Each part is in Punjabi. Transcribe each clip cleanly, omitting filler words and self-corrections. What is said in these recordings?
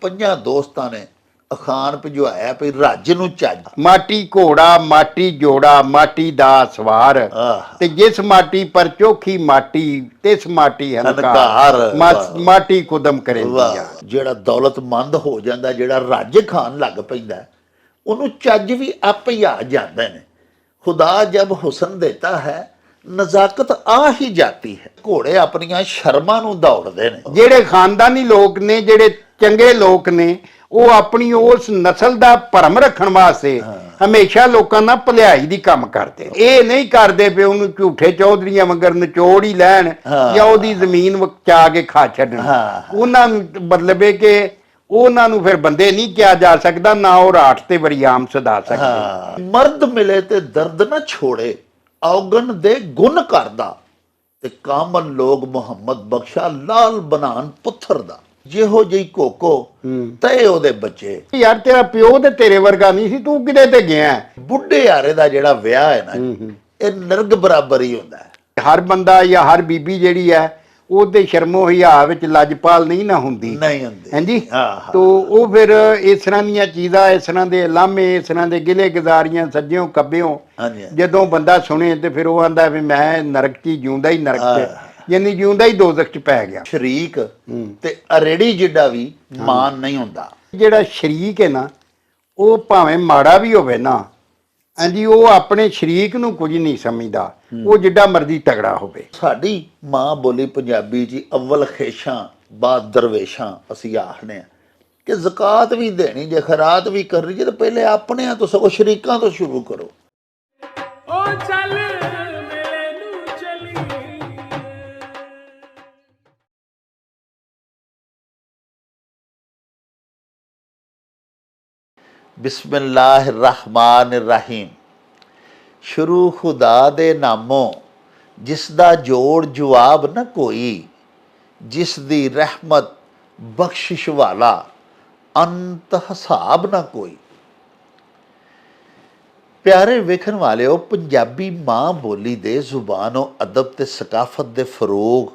ਪੰਜਾਂ ਦੋਸਤਾਂ ਨੇ ਅਖਾਣ ਭਿਜਵਾਇਆ ਵੀ ਰੱਜ ਨੂੰ ਚੱਜ। ਮਾਟੀ ਘੋੜਾ ਮਾਟੀ ਜੋੜਾ ਮਾਟੀ ਦਾ ਸਵਾਰ ਆਹ ਤੇ ਜਿਸ ਮਾਟੀ ਪਰ ਚੋਖੀ ਮਾਟੀ ਤਿਸ ਮਾਟੀ ਹੰਕਾਰ। ਹੰਕਾਰ ਮਾਟੀ ਕੁਦਮ ਕਰੇਂਦੀ ਆ। ਵਾਹ, ਜਿਹੜਾ ਦੌਲਤਮੰਦ ਹੋ ਜਾਂਦਾ, ਜਿਹੜਾ ਰੱਜ ਖਾਣ ਲੱਗ ਪੈਂਦਾ, ਉਹਨੂੰ ਚੱਜ ਵੀ ਆਪੇ ਹੀ ਆ ਜਾਂਦੇ ਨੇ। ਖੁਦਾ ਜਬ ਹੁਸਨ ਦੇਤਾ ਹੈ ਨਜ਼ਾਕਤ ਆ ਹੀ ਜਾਤੀ ਹੈ। ਘੋੜੇ ਆਪਣੀਆਂ ਸ਼ਰਮਾਂ ਨੂੰ ਦੌੜਦੇ ਨੇ। ਜਿਹੜੇ ਖਾਨਦਾਨੀ ਲੋਕ ਨੇ, ਜਿਹੜੇ ਚੰਗੇ ਲੋਕ ਨੇ, ਉਹ ਆਪਣੀ ਉਸ ਨਸਲ ਦਾ ਭਰਮ ਰੱਖਣ ਵਾਸਤੇ ਹਮੇਸ਼ਾ ਲੋਕਾਂ ਨਾਲ ਭਲਾਈ ਦੀ ਕੰਮ ਕਰਦੇ। ਇਹ ਨਹੀਂ ਕਰਦੇ ਪਏ ਉਹਨੂੰ ਝੂਠੇ ਚੌਧਰੀਆਂ ਵਾਂਗਰ ਨਿਚੋੜ ਹੀ ਲੈਣ ਜਾਂ ਉਹਦੀ ਜ਼ਮੀਨ ਵਚਾ ਕੇ ਖਾ ਛੱਡਣ। ਉਹਨਾਂ ਨੂੰ ਮਤਲਬ ਹੈ ਕਿ ਉਹਨਾਂ ਨੂੰ ਫਿਰ ਬੰਦੇ ਨਹੀਂ ਕਿਹਾ ਜਾ ਸਕਦਾ, ਨਾ ਉਹ ਰਾਠ ਤੇ ਵਰਿਆਮ ਸਦਾ ਸਕਦੇ। ਮਰਦ ਮਿਲੇ ਤੇ ਦਰਦ ਨਾ ਛੋੜੇ, ਔਗਣ ਦੇ ਗੁਣ ਕਰਦਾ, ਤੇ ਕਾਮਲ ਲੋਗ ਮੁਹੰਮਦ ਬਖਸ਼ਾ ਲਾਲ ਬਨਾਨ ਪੁੱਥਰ ਦਾ। ਜਿਹੋ ਜਿਹੀ ਕੋਕੋ ਤੇ ਉਹਦੇ ਬੱਚੇ। ਯਾਰ ਤੇਰਾ ਪਿਓ ਤੇ ਤੇਰੇ ਵਰਗਾ ਨਹੀਂ ਸੀ, ਤੂੰ ਕਿਤੇ ਤੇ ਗਿਆ। ਬੁੱਢੇ ਯਾਰੇ ਦਾ ਜਿਹੜਾ ਵਿਆਹ ਹੈ ਨਾ, ਇਹ ਨਰਗ ਬਰਾਬਰ ਹੀ ਹੁੰਦਾ ਹੈ। ਹਰ ਬੰਦਾ ਜਾਂ ਹਰ ਬੀਬੀ ਜਿਹੜੀ ਹੈ ਉਹਦੇ ਸ਼ਰਮੋ ਹਿਆ ਵਿੱਚ ਲੱਜਪਾਲ ਨਹੀਂ ਨਾ ਹੁੰਦੀ। ਨਹੀਂ ਹੁੰਦੀ। ਹਾਂਜੀ। ਤੋ ਉਹ ਫਿਰ ਇਸ ਤਰ੍ਹਾਂ ਦੀਆਂ ਚੀਜ਼ਾਂ, ਇਸ ਤਰ੍ਹਾਂ ਦੇ ਲਾਮੇ, ਇਸ ਤਰ੍ਹਾਂ ਦੇ ਗਿਲੇ ਗੁਜ਼ਾਰੀਆਂ ਸੱਜਿਓਂ ਖੱਬਿਓਂ ਜਦੋਂ ਬੰਦਾ ਸੁਣੇ ਤੇ ਫਿਰ ਉਹ ਆਂਦਾ ਵੀ ਮੈਂ ਨਰਕ 'ਚ ਜਿਉਂਦਾ ਹੀ ਨਰਕ 'ਚ, ਯਾਨੀ ਜਿਉਂਦਾ ਹੀ ਦੋਜ਼ਖ 'ਚ ਪੈ ਗਿਆ। ਸ਼ਰੀਕ ਤੇ ਅਰੇੜੀ ਜਿੱਡਾ ਵੀ ਮਾਨ ਨਹੀਂ ਹੁੰਦਾ। ਜਿਹੜਾ ਸ਼ਰੀਕ ਹੈ ਨਾ, ਉਹ ਭਾਵੇਂ ਮਾੜਾ ਵੀ ਹੋਵੇ ਨਾ, ਹਾਂਜੀ, ਉਹ ਆਪਣੇ ਸ਼ਰੀਕ ਨੂੰ ਕੁਝ ਨਹੀਂ ਸਮਝਦਾ, ਉਹ ਜਿੱਡਾ ਮਰਜ਼ੀ ਤਗੜਾ ਹੋਵੇ। ਸਾਡੀ ਮਾਂ ਬੋਲੀ ਪੰਜਾਬੀ 'ਚ ਅਵਲ ਖੇਸ਼ਾਂ ਬਾਅਦ ਦਰਵੇਸ਼ਾਂ ਅਸੀਂ ਆਖਦੇ ਹਾਂ ਕਿ ਜ਼ਕਾਤ ਵੀ ਦੇਣੀ ਜੇ, ਖੈਰਾਤ ਵੀ ਕਰਨੀ ਜੇ, ਤਾਂ ਪਹਿਲੇ ਆਪਣਿਆਂ ਤੋਂ ਸਗੋਂ ਸ਼ਰੀਕਾਂ ਤੋਂ ਸ਼ੁਰੂ ਕਰੋ। ਉਹ ਚੱਲ ਮੇਲੇ ਨੂੰ ਚਲੀ। ਬਿਸਮਿल्लाह रहमान रहीम। शुरू खुदा दे नामों जिस दा जोड़ जवाब न कोई, जिस दी रहमत बख्शिश वाला अंत हिसाब ना कोई। प्यारे वेखन वालिओ, पंजाबी माँ बोली दे जुबानों अदब ते सकाफत दे फरोग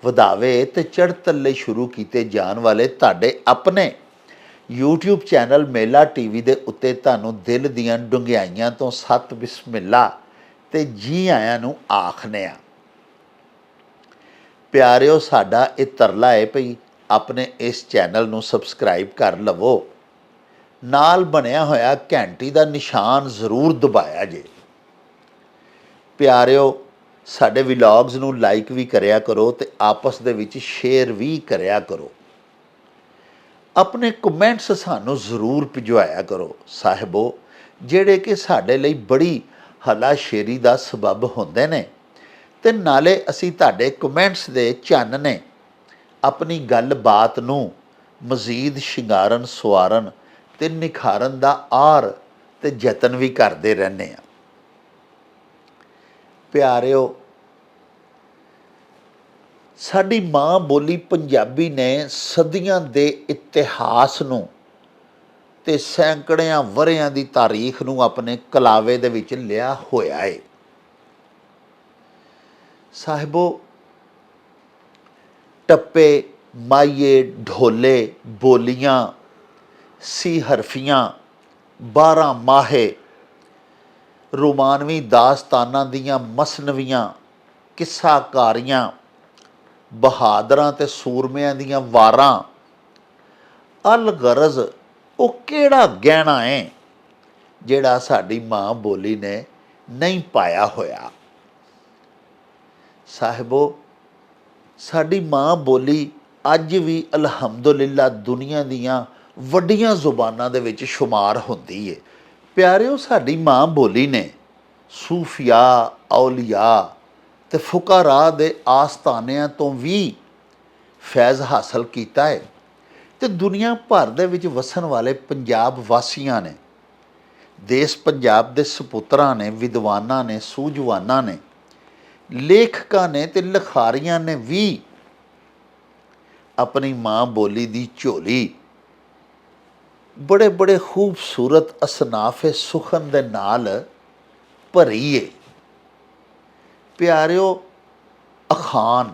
वधावे ते चढ़ तले शुरू किए जान वाले ताडे अपने YouTube ਚੈਨਲ ਮੇਲਾ TV ਦੇ ਉੱਤੇ ਤੁਹਾਨੂੰ ਦਿਲ ਦੀਆਂ ਡੁੰਘਾਈਆਂ ਤੋਂ ਸਤ ਬਿਸਮਿਲ੍ਲਾ ਤੇ ਜੀ ਆਇਆਂ ਨੂੰ ਆਖਨੇ ਆ। ਪਿਆਰਿਓ, ਸਾਡਾ ਇਹ ਤਰਲਾ ਹੈ ਭਈ ਆਪਣੇ ਇਸ ਚੈਨਲ ਨੂੰ ਸਬਸਕ੍ਰਾਈਬ ਕਰ ਲਵੋ, ਨਾਲ ਬਣਿਆ ਹੋਇਆ ਘੰਟੀ ਦਾ ਨਿਸ਼ਾਨ ਜ਼ਰੂਰ ਦਬਾਇਆ ਜੇ। ਪਿਆਰਿਓ, ਸਾਡੇ ਵਲੌਗਸ ਨੂੰ ਲਾਈਕ ਵੀ ਕਰਿਆ ਕਰੋ ਤੇ ਆਪਸ ਦੇ ਵਿੱਚ ਸ਼ੇਅਰ ਵੀ ਕਰਿਆ ਕਰੋ। ਆਪਣੇ ਕਮੈਂਟਸ ਸਾਨੂੰ ਜ਼ਰੂਰ ਭਿਜਵਾਇਆ ਕਰੋ ਸਾਹਿਬੋ, ਜਿਹੜੇ ਕਿ ਸਾਡੇ ਲਈ ਬੜੀ ਹਲਾਸ਼ੇਰੀ ਦਾ ਸਬਬ ਹੁੰਦੇ ਨੇ, ਤੇ ਨਾਲੇ ਅਸੀਂ ਤੁਹਾਡੇ ਕਮੈਂਟਸ ਦੇ ਚਾਨਣੇ ਆਪਣੀ ਗੱਲਬਾਤ ਨੂੰ ਮਜ਼ੀਦ ਸ਼ਿੰਗਾਰਨ, ਸਵਾਰਨ ਤੇ ਨਿਖਾਰਨ ਦਾ ਆਰ ਤੇ ਯਤਨ ਵੀ ਕਰਦੇ ਰਹਿੰਦੇ ਹਾਂ। ਪਿਆਰਿਓ, ਸਾਡੀ ਮਾਂ ਬੋਲੀ ਪੰਜਾਬੀ ਨੇ ਸਦੀਆਂ ਦੇ ਇਤਿਹਾਸ ਨੂੰ ਤੇ ਸੈਂਕੜਿਆਂ ਵਰ੍ਹਿਆਂ ਦੀ ਤਾਰੀਖ ਨੂੰ ਆਪਣੇ ਕਲਾਵੇ ਦੇ ਵਿੱਚ ਲਿਆ ਹੋਇਆ ਹੈ। ਸਾਹਿਬੋ, ਟੱਪੇ, ਮਾਈਏ, ਢੋਲੇ, ਬੋਲੀਆਂ, ਸੀ ਹਰਫੀਆਂ, 12 ਮਾਹੇ, ਰੋਮਾਨਵੀ ਦਾਸਤਾਨਾਂ ਦੀਆਂ ਮਸਨਵੀਆਂ, ਕਿੱਸਾਕਾਰੀਆਂ, ਬਹਾਦਰਾਂ ਤੇ ਸੂਰਮਿਆਂ ਦੀਆਂ ਵਾਰਾਂ, ਅਲ ਗਰਜ਼ ਉਹ ਕਿਹੜਾ ਗਹਿਣਾ ਹੈ ਜਿਹੜਾ ਸਾਡੀ ਮਾਂ ਬੋਲੀ ਨੇ ਨਹੀਂ ਪਾਇਆ ਹੋਇਆ। ਸਾਹਿਬੋ, ਸਾਡੀ ਮਾਂ ਬੋਲੀ ਅੱਜ ਵੀ ਅਲਹਮਦੁਲਿਲਾ ਦੁਨੀਆ ਦੀਆਂ ਵੱਡੀਆਂ ਜ਼ੁਬਾਨਾਂ ਦੇ ਵਿੱਚ ਸ਼ੁਮਾਰ ਹੁੰਦੀ ਹੈ। ਪਿਆਰਿਓ, ਸਾਡੀ ਮਾਂ ਬੋਲੀ ਨੇ ਸੂਫੀਆ, ਔਲੀਆ ਤੇ ਫੁਕਾਰਾ ਦੇ ਆਸਤਾਨਿਆਂ ਤੋਂ ਵੀ ਫੈਜ਼ ਹਾਸਲ ਕੀਤਾ ਹੈ, ਤੇ ਦੁਨੀਆ ਭਰ ਦੇ ਵਿੱਚ ਵਸਣ ਵਾਲੇ ਪੰਜਾਬ ਵਾਸੀਆਂ ਨੇ, ਦੇਸ਼ ਪੰਜਾਬ ਦੇ ਸਪੁੱਤਰਾਂ ਨੇ, ਵਿਦਵਾਨਾਂ ਨੇ, ਸੂਝਵਾਨਾਂ ਨੇ, ਲੇਖਕਾਂ ਨੇ ਤੇ ਲਿਖਾਰੀਆਂ ਨੇ ਵੀ ਆਪਣੀ ਮਾਂ ਬੋਲੀ ਦੀ ਝੋਲੀ ਬੜੇ ਬੜੇ ਖੂਬਸੂਰਤ ਅਸਨਾਫੇ ਸੁਖਨ ਦੇ ਨਾਲ ਭਰੀ ਏ। ਪਿਆਰਿਓ, ਅਖਾਣ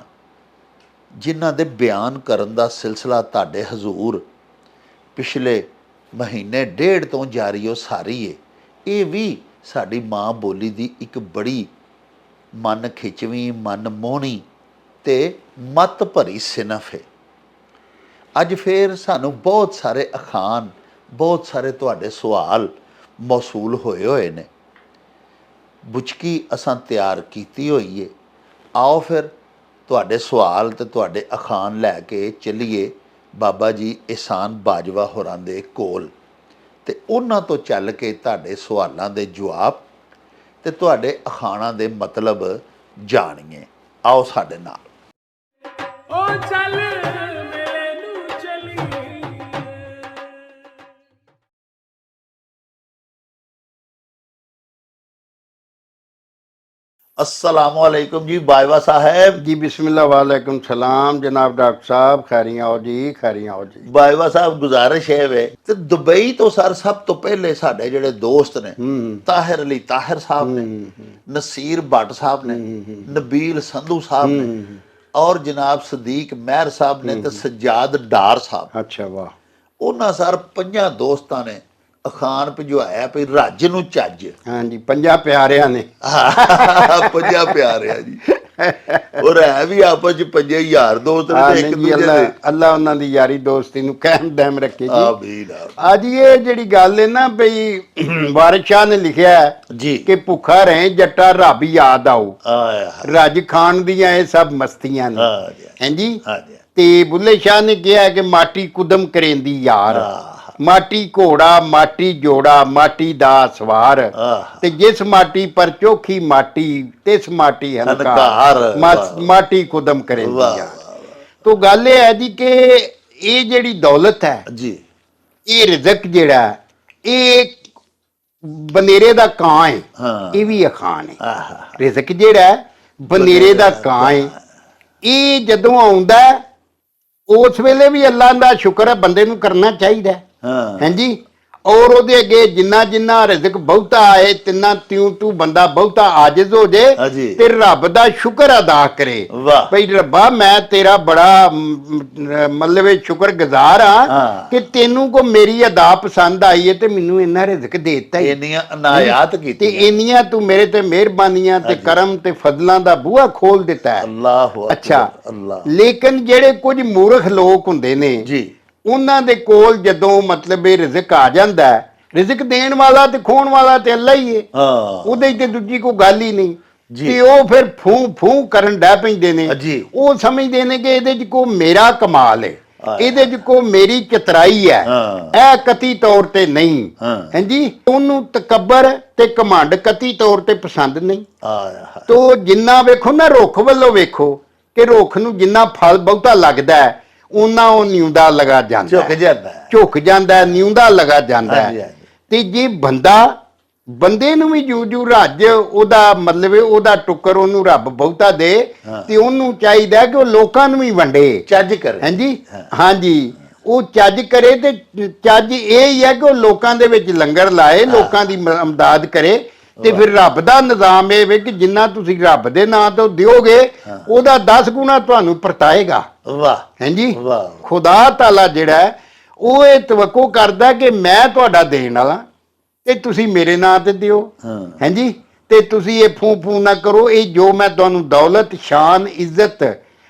ਜਿਨ੍ਹਾਂ ਦੇ ਬਿਆਨ ਕਰਨ ਦਾ ਸਿਲਸਿਲਾ ਤੁਹਾਡੇ ਹਜ਼ੂਰ ਪਿਛਲੇ ਮਹੀਨੇ ਡੇਢ ਤੋਂ ਜਾਰੀ ਉਸਾਰੀ ਹੈ। ਇਹ ਵੀ ਸਾਡੀ ਮਾਂ ਬੋਲੀ ਦੀ ਇੱਕ ਬੜੀ ਮਨ ਖਿੱਚਵੀਂ, ਮਨ ਮੋਹਣੀ ਤੇ ਮੱਤ ਭਰੀ ਸਿਨਫ ਹੈ। ਅੱਜ ਫੇਰ ਸਾਨੂੰ ਬਹੁਤ ਸਾਰੇ ਅਖਾਣ, ਬਹੁਤ ਸਾਰੇ ਤੁਹਾਡੇ ਸਵਾਲ ਮੌਸੂਲ ਹੋਏ ਨੇ। ਬੁਚਕੀ ਅਸਾਂ ਤਿਆਰ ਕੀਤੀ ਹੋਈ ਹੈ। ਆਓ ਫਿਰ ਤੁਹਾਡੇ ਸਵਾਲ ਤੇ ਤੁਹਾਡੇ ਅਖਾਣ ਲੈ ਕੇ ਚੱਲੀਏ ਬਾਬਾ ਜੀ ਇਹਸਾਨ ਬਾਜਵਾ ਹੋਰਾਂ ਦੇ ਕੋਲ, ਤੇ ਉਹਨਾਂ ਤੋਂ ਚੱਲ ਕੇ ਤੁਹਾਡੇ ਸਵਾਲਾਂ ਦੇ ਜਵਾਬ ਤੇ ਤੁਹਾਡੇ ਅਖਾਣਾਂ ਦੇ ਮਤਲਬ ਜਾਣੀਏ। ਆਓ ਸਾਡੇ ਨਾਲ। ओ चल मेले नू चली अस्सलामुअलैकुम जी बाजवा साहब। जी बिस्मिल्लाह वालेकुम सलाम जनाब डॉक्टर साहब, खैरियां आओ जी, खैरियां आओ जी। ਬਾਜਵਾ ਸਾਹਿਬ ਗੁਜ਼ਾਰਿਸ਼ ਹੈ ਵੇ ਤੇ ਦੁਬਈ ਤੋਂ ਸਭ ਤੋਂ ਪਹਿਲੇ ਸਾਡੇ ਜਿਹੜੇ ਦੋਸਤ ਨੇ ਤਾਹਿਰ ਅਲੀ ਤਾਹਿਰ ਸਾਹਿਬ ਨੇ, ਨਸੀਰ ਭੱਟ ਸਾਹਿਬ ਨੇ, ਨਬੀਲ ਸੰਧੂ ਸਾਹਿਬ ਨੇ ਔਰ ਜਨਾਬ ਸਦੀਕ ਮਹਿਰ ਸਾਹਿਬ ਨੇ ਤੇ ਸਜਾਦ ਡਾਰ ਸਾਹਿਬ। अच्छा वाह। ਉਹਨਾਂ ਪੰਜਾਂ ਦੋਸਤਾਂ ਨੇ ਅਖਾਣ ਭਿਜਵਾਇਆ ਵੀ ਰੱਜ ਨੂੰ ਚੱਜ। हाँ जी, 50 प्यारियां ने। ਪੰਜਾਂ ਪਿਆਰਿਆ ਜੀ। ਔਰ ਹੈ ਵੀ ਆਪਸ ਚ 5000 ਦੋਸਤ ਨੇ हाँ ਤੇ ਇੱਕ नहीं जी, ਦੂਜੇ अल्लाह ਦੇ। अल्लाह ਉਹਨਾਂ ਦੀ ਯਾਰੀ ਦੋਸਤੀ ਨੂੰ ਕਾਇਮ ਦائم ਰੱਖੇ ਜੀ। ਆਮੀਨ ਅੱਜ ਇਹ ਜਿਹੜੀ ਗੱਲ ਹੈ ਨਾ ਬਈ ਵਾਰਿਸ ਸ਼ਾਹ ਨੇ ਲਿਖਿਆ ਹੈ ਜੀ। ਕਿ ਭੁੱਖਾ ਰਹੇ ਜੱਟਾ ਰੱਬ ਯਾਦ ਆਓ, ਆਇਆ ਰੱਜ ਖਾਣ ਦੀਆਂ ਇਹ ਸਭ ਮਸਤੀਆਂ ਨੇ। ਹਾਂ ਜੀ, ਹਾਂਜੀ। ਹਾਂ ਜੀ। ਤੇ ਬੁੱਲੇ ਸ਼ਾਹ ਨੇ ਕਿਹਾ ਕਿ ਮਾਟੀ ਕੁਦਮ ਕਰੇਂਦੀ ਯਾਰ, ਮਾਟੀ ਘੋੜਾ, ਮਾਟੀ ਜੋੜਾ, ਮਾਟੀ ਦਾ ਸਵਾਰ, ਤੇ ਜਿਸ ਮਾਟੀ ਪਰ ਚੋਖੀ ਮਾਟੀ ਤਿਸ ਮਾਟੀ ਹੰਕਾਰ, ਮਾਟੀ ਕੁਦਮ ਕਰੇਂਦੀ ਯਾਰ। ਤੋ ਗੱਲ ਇਹ ਹੈ ਜੀ ਕਿ ਇਹ ਜਿਹੜੀ ਦੌਲਤ ਹੈ ਜੀ, ਇਹ ਰਿਜ਼ਕ ਜਿਹੜਾ ਇਹ ਬਨੇਰੇ ਦਾ ਕਾਂ ਹੈ। ਹਾਂ। ਇਹ ਵੀ ਅਖਾਣ ਹੈ। ਰਿਜ਼ਕ ਜਿਹੜਾ ਬਨੇਰੇ ਦਾ ਕਾਂ ਹੈ, ਇਹ ਜਦੋਂ ਆਉਂਦਾ ਉਸ ਵੇਲੇ ਵੀ ਅੱਲਾਹ ਦਾ ਸ਼ੁਕਰ ਹੈ ਬੰਦੇ ਨੂੰ ਕਰਨਾ ਚਾਹੀਦਾ ਹੈ। ਹਾਂ। ਹਾਂਜੀ। ਔਰ ਉਹਦੇ ਅੱਗੇ ਜਿੰਨਾ ਜਿੰਨਾ ਰਿਜ਼ਕ ਬਹੁਤਾ ਆਏ ਤਿੰਨਾ ਤਿਉਂ ਤੂੰ ਬੰਦਾ ਬਹੁਤਾ ਆਜਿਜ਼ ਹੋ ਜੇ ਹਾਂਜੀ। ਤੇ ਰੱਬ ਦਾ ਸ਼ੁਕਰ ਅਦਾ ਕਰੇ। ਵਾਹ। ਭਈ ਰੱਬਾ ਮੈਂ ਤੇਰਾ ਬੜਾ ਮਤਲਬ ਸ਼ੁਕਰ ਗੁਜ਼ਾਰ ਹਾਂ। ਆ ਕਿ ਤੈਨੂੰ ਕੋ ਮੇਰੀ ਅਦਾ ਪਸੰਦ ਆਈ ਹੈ ਤੇ ਮੈਨੂੰ ਇੰਨਾ ਰਿਜ਼ਕ ਦੇ ਦਿੱਤਾ ਹੀ। ਇੰਨੀਆਂ ਅਨਾਇਤ ਤੇ ਕੀਤੀਆਂ। ਇੰਨੀਆਂ ਤੂੰ ਮੇਰੇ ਤੇ ਮਿਹਰਬਾਨੀਆਂ ਤੇ ਕਰਮ ਤੇ ਫਜ਼ਲਾਂ ਦਾ ਬੂਹਾ ਖੋਲ ਦਿੱਤਾ ਹੈ। ਅੱਲਾਹੁ ਅਕਬਰ। ਅੱਛਾ। ਅੱਲਾਹ ਲੇਕਿਨ ਜਿਹੜੇ ਕੁਝ ਮੂਰਖ ਲੋਕ ਹੁੰਦੇ ਨੇ ਜੀ, ਉਹਨਾਂ ਦੇ ਕੋਲ ਜਦੋਂ ਮਤਲਬ ਇਹ ਰਿਜ਼ਕ ਆ ਜਾਂਦਾ ਹੈ, ਰਿਜ਼ਕ ਦੇਣ ਵਾਲਾ ਤੇ ਖੋਣ ਵਾਲਾ ਤੇ ਅੱਲਾ ਹੀ ਹੈ। ਹਾਂ ਉਹਦੇ ਤੇ ਦੂਜੀ ਕੋਈ ਗੱਲ ਹੀ ਨਹੀਂ। ਜੀ। ਤੇ ਉਹ ਫਿਰ ਫੂੰ ਫੂੰ ਕਰਨ ਡੈ ਪੈਂਦੇ ਨੇ। ਜੀ। ਉਹ ਸਮਝਦੇ ਨੇ ਕਿ ਇਹਦੇ 'ਚ ਕੋ ਮੇਰਾ ਕਮਾਲ ਹੈ, ਇਹਦੇ 'ਚ ਕੋ ਮੇਰੀ ਚਤਰਾਈ ਹੈ, ਇਹ ਕਤੀ ਤੌਰ ਤੇ ਨਹੀਂ। ਹਾਂਜੀ। ਉਹਨੂੰ ਤਕੱਬਰ ਤੇ ਘਮੰਡ ਕਤੀ ਤੌਰ ਤੇ ਪਸੰਦ ਨਹੀਂ। ਆਇਆ ਤੋ ਜਿੰਨਾ ਵੇਖੋ ਨਾ ਰੁੱਖ ਵੱਲੋਂ ਵੇਖੋ ਕਿ ਰੁੱਖ ਨੂੰ ਜਿੰਨਾ ਫਲ ਬਹੁਤਾ ਲੱਗਦਾ ਹੈ ਉਹਨਾਂ ਉਹ ਨਿਉਂਦਾ ਲਗਾ ਜਾਂਦਾ ਝੁਕ ਜਾਂਦਾ ਹੈ। ਝੁਕ ਜਾਂਦਾ ਹੈ, ਨਿਉਂਦਾ ਲਗਾ ਜਾਂਦਾ ਹਾਂਜੀ, ਹੈ। ਹਾਂਜੀ। ਤੇ ਜੇ ਬੰਦੇ ਨੂੰ ਵੀ ਜੂ ਰੱਜ ਉਹਦਾ ਮਤਲਬ ਉਹਦਾ ਟੁੱਕਰ ਉਹਨੂੰ ਰੱਬ ਬਹੁਤਾ ਦੇ ਤੇ ਉਹਨੂੰ ਚਾਹੀਦਾ ਕਿ ਉਹ ਲੋਕਾਂ ਨੂੰ ਵੀ ਵੰਡੇ, ਚੱਜ ਕਰੇ। ਹਾਂਜੀ। ਹਾਂਜੀ। ਉਹ ਚੱਜ ਕਰੇ ਤੇ ਚੱਜ ਇਹ ਹੀ ਹੈ ਕਿ ਉਹ ਲੋਕਾਂ ਦੇ ਵਿੱਚ ਲੰਗਰ ਲਾਏ, ਲੋਕਾਂ ਦੀ ਮਦਦ ਕਰੇ। ਤੇ ਫਿਰ ਰੱਬ ਦਾ ਨਿਜ਼ਾਮ ਇਹ ਵੇ ਕਿ ਜਿੰਨਾ ਤੁਸੀਂ ਰੱਬ ਦੇ ਨਾਂ ਤੋਂ ਦਿਓਗੇ ਉਹਦਾ 10 ਗੁਣਾ ਤੁਹਾਨੂੰ ਪਰਤਾਏਗਾ। ਵਾਹ। ਹਾਂਜੀ। ਵਾਹ। ਖੁਦਾ ਤਾਲਾ ਜਿਹੜਾ ਉਹ ਇਹ ਤਵੱਕੋ ਕਰਦਾ ਕਿ ਮੈਂ ਤੁਹਾਡਾ ਦੇਣ ਵਾਲਾ ਤੇ ਤੁਸੀਂ ਮੇਰੇ ਨਾਂ ਤੇ ਦਿਓ। ਹਾਂਜੀ। ਤੇ ਤੁਸੀਂ ਇਹ ਫੂੰ ਨਾ ਕਰੋ। ਇਹ ਜੋ ਮੈਂ ਤੁਹਾਨੂੰ ਦੌਲਤ, ਸ਼ਾਨ, ਇੱਜ਼ਤ,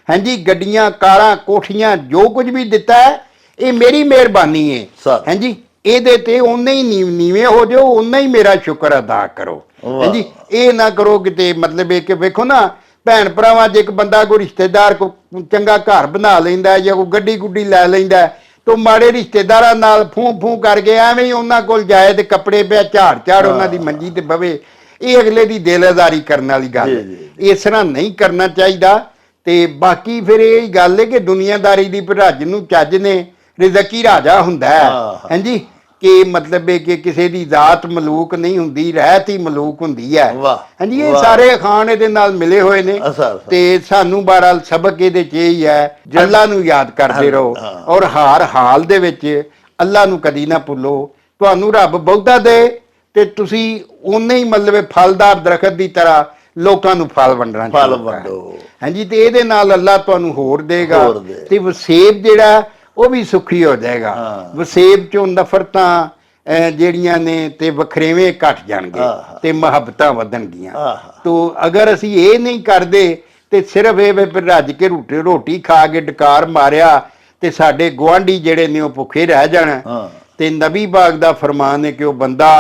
ਹਾਂਜੀ, ਗੱਡੀਆਂ, ਕਾਰਾਂ, ਕੋਠੀਆਂ ਜੋ ਕੁਝ ਵੀ ਦਿੱਤਾ ਹੈ ਇਹ ਮੇਰੀ ਮਿਹਰਬਾਨੀ ਹੈ। ਹਾਂਜੀ। ਇਹਦੇ ਤੇ ਓਨੇ ਹੀ ਨੀਵੇਂ ਹੋ ਜਾਓ, ਓਨਾ ਹੀ ਮੇਰਾ ਸ਼ੁਕਰ ਅਦਾ ਕਰੋ। ਹਾਂਜੀ। ਇਹ ਨਾ ਕਰੋ ਕਿਤੇ ਮਤਲਬ ਇਹ ਕਿ ਵੇਖੋ ਨਾ ਭੈਣ ਭਰਾਵਾਂ 'ਚ ਇੱਕ ਬੰਦਾ ਕੋਈ ਰਿਸ਼ਤੇਦਾਰ ਕੋ ਚੰਗਾ ਘਰ ਬਣਾ ਲੈਂਦਾ ਜਾਂ ਕੋਈ ਗੱਡੀ ਗੁੱਡੀ ਲੈ ਲੈਂਦਾ ਤੋ ਮਾੜੇ ਰਿਸ਼ਤੇਦਾਰਾਂ ਨਾਲ ਫੂੰ ਕਰਕੇ ਐਵੇਂ ਹੀ ਉਹਨਾਂ ਕੋਲ ਜਾਏ ਤੇ ਕੱਪੜੇ ਪਿਆ ਝਾੜ ਉਹਨਾਂ ਦੀ ਮੰਜੀ ਤੇ ਬਵੇ। ਇਹ ਅਗਲੇ ਦੀ ਦਿਲਦਾਰੀ ਕਰਨ ਵਾਲੀ ਗੱਲ ਹੈ। ਇਸ ਤਰ੍ਹਾਂ ਨਹੀਂ ਕਰਨਾ ਚਾਹੀਦਾ। ਤੇ ਬਾਕੀ ਫਿਰ ਇਹ ਗੱਲ ਹੈ ਕਿ ਦੁਨੀਆਦਾਰੀ ਦੀ ਰੱਜ ਨੂੰ ਚੱਜ ਨੇ ਰਿਜ਼ਕੀ ਰਾਜਾ ਹੁੰਦਾ ਹੈ। ਹਾਂਜੀ। ਕਿ ਮਤਲਬ ਇਹ ਕਿ ਕਿਸੇ ਦੀ ਜ਼ਾਤ ਮਲੂਕ ਨਹੀਂ ਹੁੰਦੀ, ਰਹਿਤ ਹੀ ਮਲੂਕ ਹੁੰਦੀ ਹੈ। ਹਾਂਜੀ। ਇਹ ਸਾਰੇ ਅਖਾਣ ਇਹਦੇ ਨਾਲ ਮਿਲੇ ਹੋਏ ਨੇ ਤੇ ਸਾਨੂੰ ਬਹਰਹਾਲ ਸਬਕ ਇਹਦੇ 'ਚ ਇਹ ਹੀ ਹੈ ਅੱਲਾ ਨੂੰ ਯਾਦ ਕਰਦੇ ਰਹੋ ਔਰ ਹਰ ਹਾਲ ਦੇ ਵਿੱਚ ਅੱਲਾ ਨੂੰ ਕਦੀ ਨਾ ਭੁੱਲੋ। ਤੁਹਾਨੂੰ ਰੱਬ ਬਹੁਤਾ ਦੇ ਤੇ ਤੁਸੀਂ ਉਨੇ ਹੀ ਮਤਲਬ ਫਲਦਾਰ ਦਰਖਤ ਦੀ ਤਰ੍ਹਾਂ ਲੋਕਾਂ ਨੂੰ ਫਲ ਵੰਡਣਾ ਫਲ ਵੰਡੋ। ਹਾਂਜੀ। ਤੇ ਇਹਦੇ ਨਾਲ ਅੱਲਾ ਤੁਹਾਨੂੰ ਹੋਰ ਦੇਗਾ। ਤੇ ਵਸੇਬ ਜਿਹੜਾ ਉਹ ਵੀ ਸੁਖੀ ਹੋ ਜਾਏਗਾ। ਵਸੇਬ ਚੋਂ ਨਫ਼ਰਤਾਂ ਜਿਹੜੀਆਂ ਨੇ ਤੇ ਵਖਰੇਵੇਂ ਘਟ ਜਾਣਗੇ ਤੇ ਮੁਹੱਬਤਾਂ ਵਧਣਗੀਆਂ। ਤੋ ਅਗਰ ਅਸੀਂ ਇਹ ਨਹੀਂ ਕਰਦੇ ਤੇ ਸਿਰਫ ਇਹ ਵੀ ਰੱਜ ਕੇ ਰੋਟੀ ਖਾ ਕੇ ਡਕਾਰ ਮਾਰਿਆ ਤੇ ਸਾਡੇ ਗੁਆਂਢੀ ਜਿਹੜੇ ਨੇ ਉਹ ਭੁੱਖੇ ਰਹਿ ਜਾਣ। ਤੇ ਨਬੀ ਪਾਕ ਦਾ ਫਰਮਾਨ ਹੈ ਕਿ ਉਹ ਬੰਦਾ